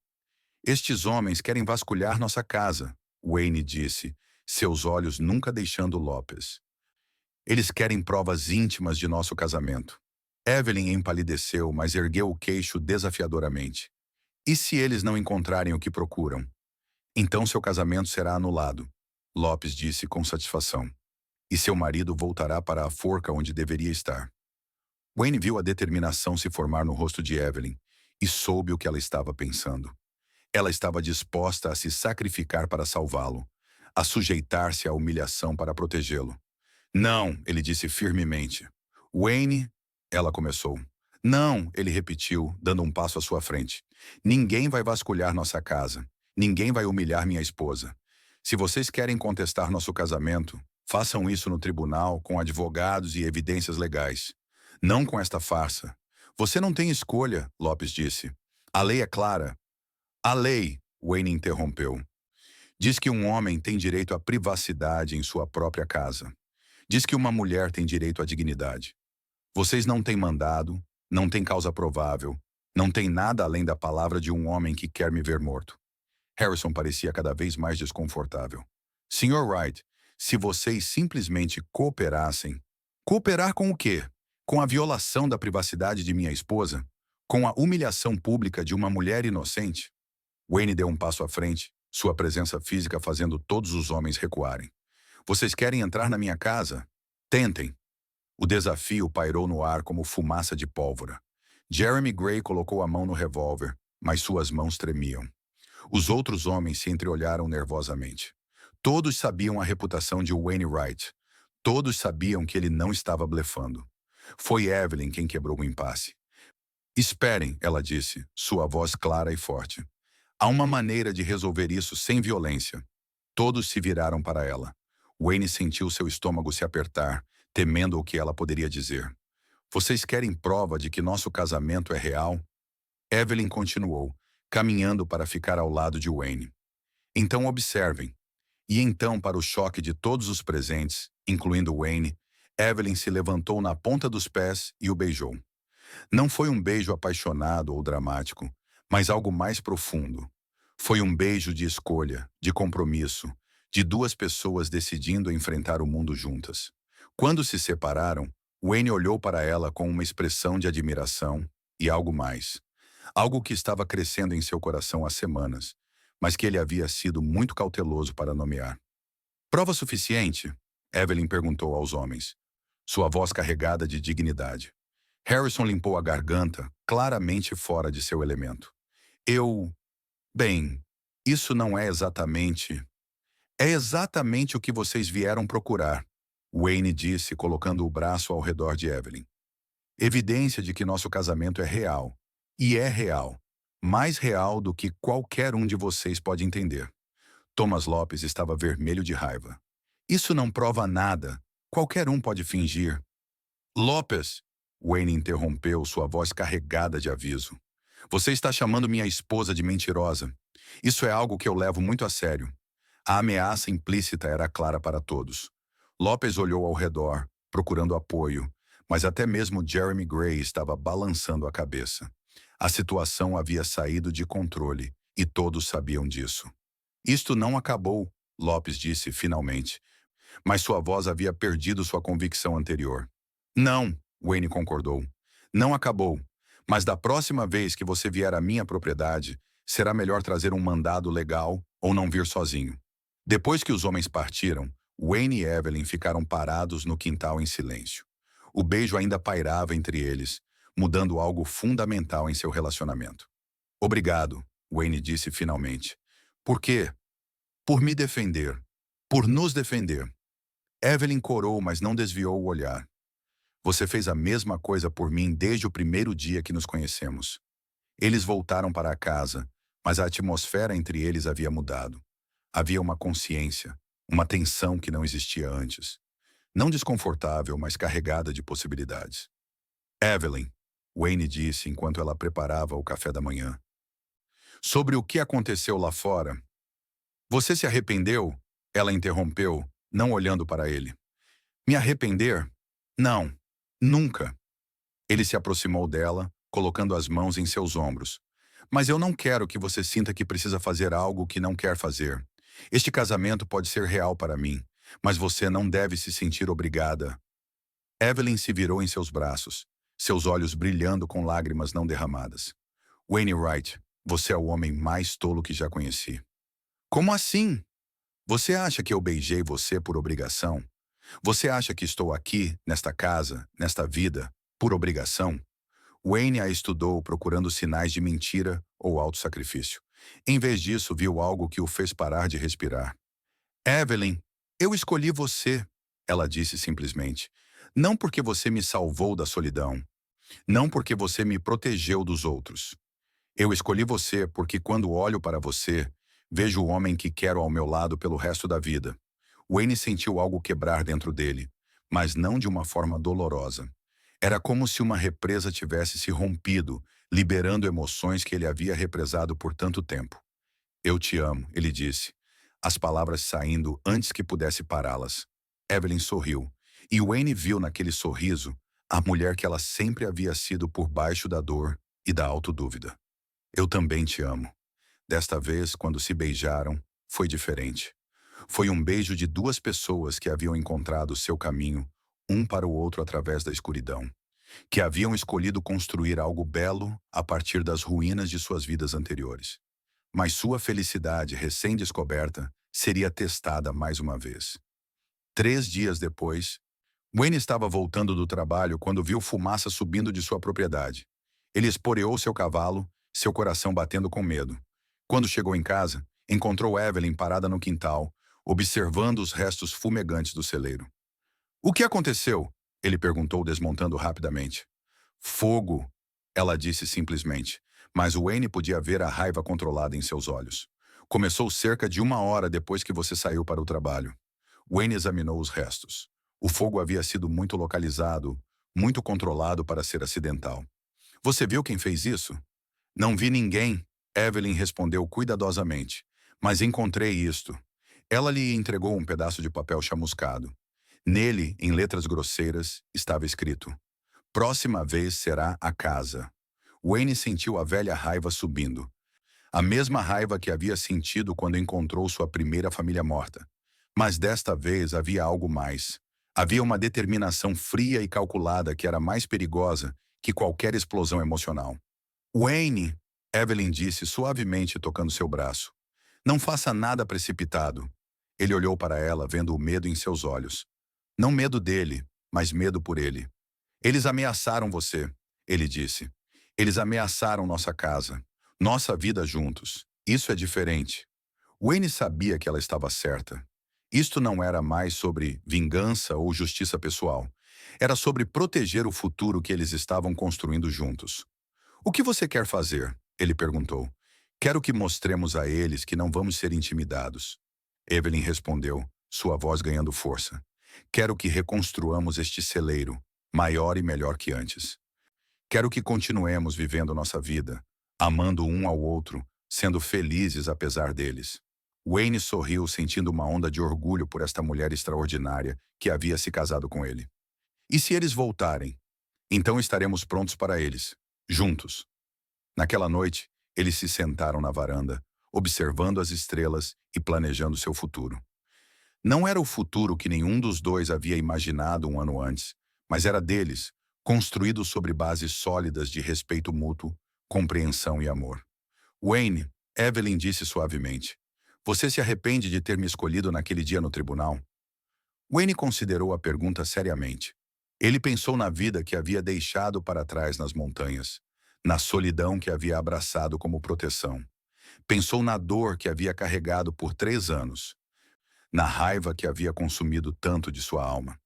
Estes homens querem vasculhar nossa casa, Wayne disse, seus olhos nunca deixando Lopes. Eles querem provas íntimas de nosso casamento. Evelyn empalideceu, mas ergueu o queixo desafiadoramente. E se eles não encontrarem o que procuram? Então seu casamento será anulado, Lopes disse com satisfação. E seu marido voltará para a forca onde deveria estar. Wayne viu a determinação se formar no rosto de Evelyn e soube o que ela estava pensando. Ela estava disposta a se sacrificar para salvá-lo, a sujeitar-se à humilhação para protegê-lo. Não, ele disse firmemente. Wayne, ela começou. Não, ele repetiu, dando um passo à sua frente. Ninguém vai vasculhar nossa casa. Ninguém vai humilhar minha esposa. Se vocês querem contestar nosso casamento, façam isso no tribunal com advogados e evidências legais. Não com esta farsa. Você não tem escolha, Lopes disse. A lei é clara. A lei, Wayne interrompeu, diz que um homem tem direito à privacidade em sua própria casa. Diz que uma mulher tem direito à dignidade. Vocês não têm mandado, não têm causa provável, não têm nada além da palavra de um homem que quer me ver morto. Harrison parecia cada vez mais desconfortável. Sr. Wright, se vocês simplesmente cooperassem... Cooperar com o quê? Com a violação da privacidade de minha esposa? Com a humilhação pública de uma mulher inocente? Wayne deu um passo à frente, sua presença física fazendo todos os homens recuarem. Vocês querem entrar na minha casa? Tentem. O desafio pairou no ar como fumaça de pólvora. Jeremy Gray colocou a mão no revólver, mas suas mãos tremiam. Os outros homens se entreolharam nervosamente. Todos sabiam a reputação de Wayne Wright. Todos sabiam que ele não estava blefando. Foi Evelyn quem quebrou o impasse. Esperem, ela disse, sua voz clara e forte. Há uma maneira de resolver isso sem violência. Todos se viraram para ela. Wayne sentiu seu estômago se apertar, temendo o que ela poderia dizer. Vocês querem prova de que nosso casamento é real? Evelyn continuou, caminhando para ficar ao lado de Wayne. Então observem. E então, para o choque de todos os presentes, incluindo Wayne, Evelyn se levantou na ponta dos pés e o beijou. Não foi um beijo apaixonado ou dramático, mas algo mais profundo. Foi um beijo de escolha, de compromisso, de duas pessoas decidindo enfrentar o mundo juntas. Quando se separaram, Wayne olhou para ela com uma expressão de admiração e algo mais. Algo que estava crescendo em seu coração há semanas, mas que ele havia sido muito cauteloso para nomear. Prova suficiente? Evelyn perguntou aos homens, sua voz carregada de dignidade. Harrison limpou a garganta, claramente fora de seu elemento. Bem, isso não é exatamente... É exatamente o que vocês vieram procurar, Wayne disse, colocando o braço ao redor de Evelyn. Evidência de que nosso casamento é real. E é real. Mais real do que qualquer um de vocês pode entender. Thomas Lopes estava vermelho de raiva. Isso não prova nada. Qualquer um pode fingir. Lopes! Wayne interrompeu, sua voz carregada de aviso. Você está chamando minha esposa de mentirosa. Isso é algo que eu levo muito a sério. A ameaça implícita era clara para todos. Lopes olhou ao redor, procurando apoio, mas até mesmo Jeremy Gray estava balançando a cabeça. A situação havia saído de controle, e todos sabiam disso. Isto não acabou, Lopes disse finalmente, mas sua voz havia perdido sua convicção anterior. Não, Wayne concordou. Não acabou, mas da próxima vez que você vier à minha propriedade, será melhor trazer um mandado legal ou não vir sozinho. Depois que os homens partiram, Wayne e Evelyn ficaram parados no quintal em silêncio. O beijo ainda pairava entre eles, mudando algo fundamental em seu relacionamento. Obrigado, Wayne disse finalmente. Por quê? Por me defender. Por nos defender. Evelyn corou, mas não desviou o olhar. Você fez a mesma coisa por mim desde o primeiro dia que nos conhecemos. Eles voltaram para a casa, mas a atmosfera entre eles havia mudado. Havia uma consciência, uma tensão que não existia antes. Não desconfortável, mas carregada de possibilidades. Evelyn, Wayne disse enquanto ela preparava o café da manhã. Sobre o que aconteceu lá fora. Você se arrependeu? Ela interrompeu, não olhando para ele. Me arrepender? Não, nunca. Ele se aproximou dela, colocando as mãos em seus ombros. Mas eu não quero que você sinta que precisa fazer algo que não quer fazer. Este casamento pode ser real para mim, mas você não deve se sentir obrigada. Evelyn se virou em seus braços, seus olhos brilhando com lágrimas não derramadas. Wayne Wright, você é o homem mais tolo que já conheci. Como assim? Você acha que eu beijei você por obrigação? Você acha que estou aqui, nesta casa, nesta vida, por obrigação? Wayne a estudou procurando sinais de mentira ou autossacrifício. Em vez disso, viu algo que o fez parar de respirar. Evelyn, eu escolhi você, ela disse simplesmente. Não porque você me salvou da solidão. Não porque você me protegeu dos outros. Eu escolhi você porque quando olho para você, vejo o homem que quero ao meu lado pelo resto da vida. Wayne sentiu algo quebrar dentro dele, mas não de uma forma dolorosa. Era como se uma represa tivesse se rompido, liberando emoções que ele havia represado por tanto tempo. Eu te amo, ele disse, as palavras saindo antes que pudesse pará-las. Evelyn sorriu, e Wayne viu naquele sorriso a mulher que ela sempre havia sido por baixo da dor e da autodúvida. Eu também te amo. Desta vez, quando se beijaram, foi diferente. Foi um beijo de duas pessoas que haviam encontrado seu caminho, um para o outro através da escuridão, que haviam escolhido construir algo belo a partir das ruínas de suas vidas anteriores. Mas sua felicidade recém-descoberta seria testada mais uma vez. 3 dias depois, Wayne estava voltando do trabalho quando viu fumaça subindo de sua propriedade. Ele esporeou seu cavalo, seu coração batendo com medo. Quando chegou em casa, encontrou Evelyn parada no quintal, observando os restos fumegantes do celeiro. O que aconteceu? Ele perguntou, desmontando rapidamente. Fogo! ela disse simplesmente, mas Wayne podia ver a raiva controlada em seus olhos. Começou cerca de 1 hora depois que você saiu para o trabalho. Wayne examinou os restos. O fogo havia sido muito localizado, muito controlado para ser acidental. Você viu quem fez isso? Não vi ninguém, Evelyn respondeu cuidadosamente. Mas encontrei isto. Ela lhe entregou um pedaço de papel chamuscado. Nele, em letras grosseiras, estava escrito: Próxima vez será a casa. Wayne sentiu a velha raiva subindo. A mesma raiva que havia sentido quando encontrou sua primeira família morta. Mas desta vez havia algo mais. Havia uma determinação fria e calculada que era mais perigosa que qualquer explosão emocional. Wayne, Evelyn disse suavemente tocando seu braço. Não faça nada precipitado. Ele olhou para ela, vendo o medo em seus olhos. Não medo dele, mas medo por ele. Eles ameaçaram você, ele disse. Eles ameaçaram nossa casa, nossa vida juntos. Isso é diferente. Wayne sabia que ela estava certa. Isto não era mais sobre vingança ou justiça pessoal. Era sobre proteger o futuro que eles estavam construindo juntos. O que você quer fazer? Ele perguntou. Quero que mostremos a eles que não vamos ser intimidados. Evelyn respondeu, sua voz ganhando força. Quero que reconstruamos este celeiro, maior e melhor que antes. Quero que continuemos vivendo nossa vida, amando um ao outro, sendo felizes apesar deles. Wayne sorriu, sentindo uma onda de orgulho por esta mulher extraordinária que havia se casado com ele. E se eles voltarem? Então estaremos prontos para eles, juntos. Naquela noite, eles se sentaram na varanda, observando as estrelas e planejando seu futuro. Não era o futuro que nenhum dos dois havia imaginado 1 ano antes, mas era deles, construído sobre bases sólidas de respeito mútuo, compreensão e amor. Wayne, Evelyn disse suavemente, você se arrepende de ter me escolhido naquele dia no tribunal? Wayne considerou a pergunta seriamente. Ele pensou na vida que havia deixado para trás nas montanhas, na solidão que havia abraçado como proteção. Pensou na dor que havia carregado por 3 anos, na raiva que havia consumido tanto de sua alma.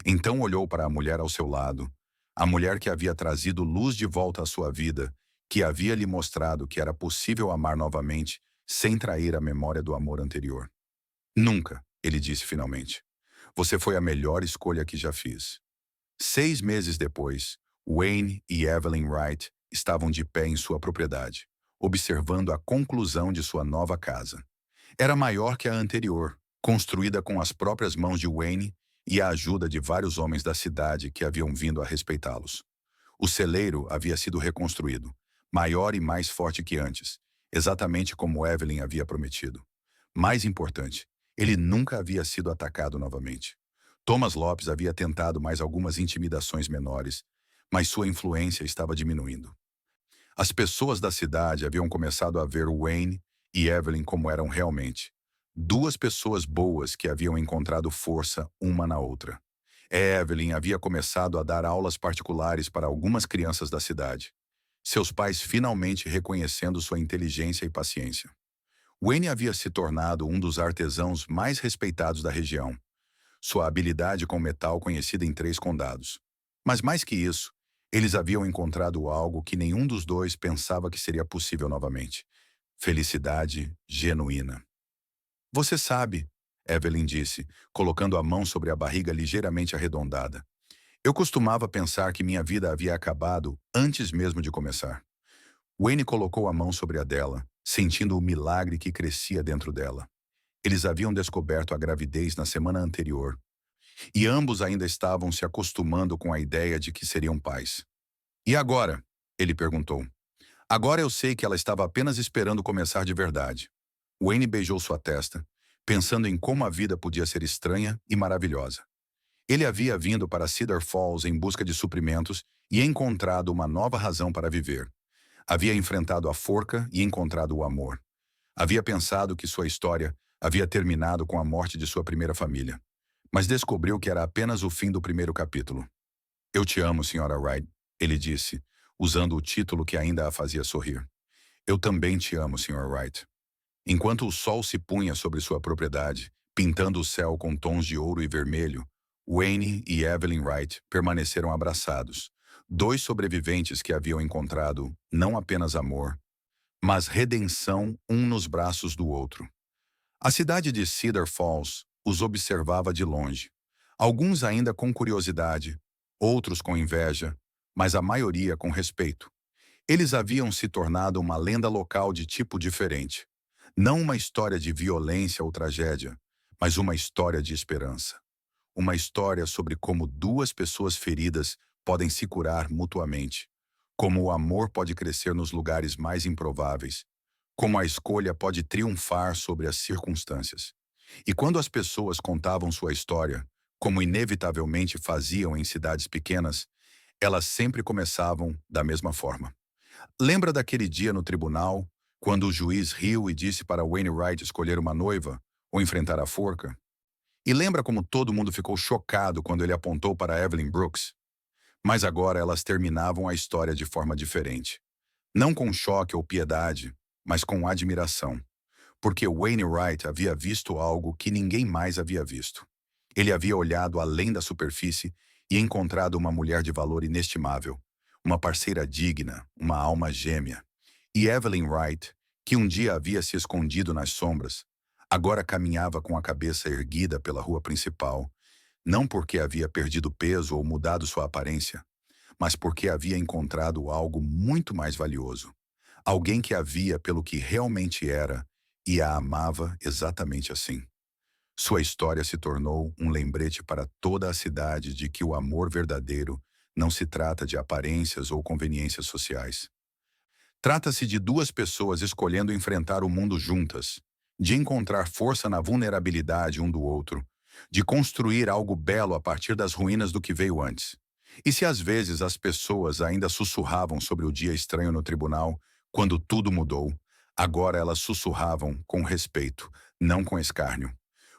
Então olhou para a mulher ao seu lado, a mulher que havia trazido luz de volta à sua vida, que havia lhe mostrado que era possível amar novamente sem trair a memória do amor anterior. Nunca, ele disse finalmente. Você foi a melhor escolha que já fiz. 6 meses depois, Wayne e Evelyn Wright estavam de pé em sua propriedade, observando a conclusão de sua nova casa. Era maior que a anterior, construída com as próprias mãos de Wayne e a ajuda de vários homens da cidade que haviam vindo a respeitá-los. O celeiro havia sido reconstruído, maior e mais forte que antes, exatamente como Evelyn havia prometido. Mais importante, ele nunca havia sido atacado novamente. Thomas Lopes havia tentado mais algumas intimidações menores, mas sua influência estava diminuindo. As pessoas da cidade haviam começado a ver Wayne e Evelyn como eram realmente. 2 pessoas boas que haviam encontrado força uma na outra. Evelyn havia começado a dar aulas particulares para algumas crianças da cidade. Seus pais finalmente reconhecendo sua inteligência e paciência. Wayne havia se tornado um dos artesãos mais respeitados da região. Sua habilidade com metal conhecida em 3 condados. Mas mais que isso, eles haviam encontrado algo que nenhum dos dois pensava que seria possível novamente. Felicidade genuína. Você sabe, Evelyn disse, colocando a mão sobre a barriga ligeiramente arredondada. Eu costumava pensar que minha vida havia acabado antes mesmo de começar. Wayne colocou a mão sobre a dela, sentindo o milagre que crescia dentro dela. Eles haviam descoberto a gravidez na semana anterior, e ambos ainda estavam se acostumando com a ideia de que seriam pais. E agora? Ele perguntou. Agora eu sei que ela estava apenas esperando começar de verdade. Wayne beijou sua testa, pensando em como a vida podia ser estranha e maravilhosa. Ele havia vindo para Cedar Falls em busca de suprimentos e encontrado uma nova razão para viver. Havia enfrentado a forca e encontrado o amor. Havia pensado que sua história havia terminado com a morte de sua primeira família, mas descobriu que era apenas o fim do primeiro capítulo. Eu te amo, Sra. Wright, ele disse, usando o título que ainda a fazia sorrir. Eu também te amo, Sra. Wright. Enquanto o sol se punha sobre sua propriedade, pintando o céu com tons de ouro e vermelho, Wayne e Evelyn Wright permaneceram abraçados, Dois sobreviventes que haviam encontrado não apenas amor, mas redenção um nos braços do outro. A cidade de Cedar Falls os observava de longe. Alguns ainda com curiosidade, outros com inveja, mas a maioria com respeito. Eles haviam se tornado uma lenda local de tipo diferente. Não uma história de violência ou tragédia, mas uma história de esperança. Uma história sobre como duas pessoas feridas podem se curar mutuamente. Como o amor pode crescer nos lugares mais improváveis. Como a escolha pode triunfar sobre as circunstâncias. E quando as pessoas contavam sua história, como inevitavelmente faziam em cidades pequenas, elas sempre começavam da mesma forma. Lembra daquele dia no tribunal, quando o juiz riu e disse para Wainwright escolher uma noiva ou enfrentar a forca? E lembra como todo mundo ficou chocado quando ele apontou para Evelyn Brooks? Mas agora elas terminavam a história de forma diferente. Não com choque ou piedade, mas com admiração. Porque Wainwright havia visto algo que ninguém mais havia visto. Ele havia olhado além da superfície e encontrado uma mulher de valor inestimável, uma parceira digna, uma alma gêmea. E Evelyn Wright, que um dia havia se escondido nas sombras, agora caminhava com a cabeça erguida pela rua principal, não porque havia perdido peso ou mudado sua aparência, mas porque havia encontrado algo muito mais valioso. Alguém que a via pelo que realmente era e a amava exatamente assim. Sua história se tornou um lembrete para toda a cidade de que o amor verdadeiro não se trata de aparências ou conveniências sociais. Trata-se de duas pessoas escolhendo enfrentar o mundo juntas, de encontrar força na vulnerabilidade um do outro, de construir algo belo a partir das ruínas do que veio antes. E se às vezes as pessoas ainda sussurravam sobre o dia estranho no tribunal, quando tudo mudou, agora elas sussurravam com respeito, não com escárnio.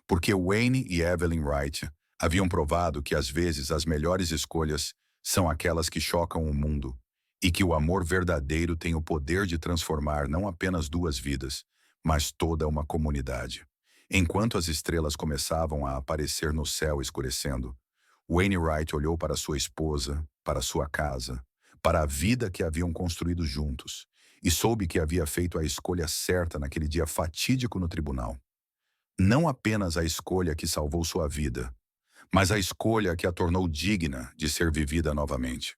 Porque Wayne e Evelyn Wright haviam provado que às vezes as melhores escolhas são aquelas que chocam o mundo, e que o amor verdadeiro tem o poder de transformar não apenas duas vidas, mas toda uma comunidade. Enquanto as estrelas começavam a aparecer no céu escurecendo, Wainwright olhou para sua esposa, para sua casa, para a vida que haviam construído juntos, e soube que havia feito a escolha certa naquele dia fatídico no tribunal. Não apenas a escolha que salvou sua vida, mas a escolha que a tornou digna de ser vivida novamente.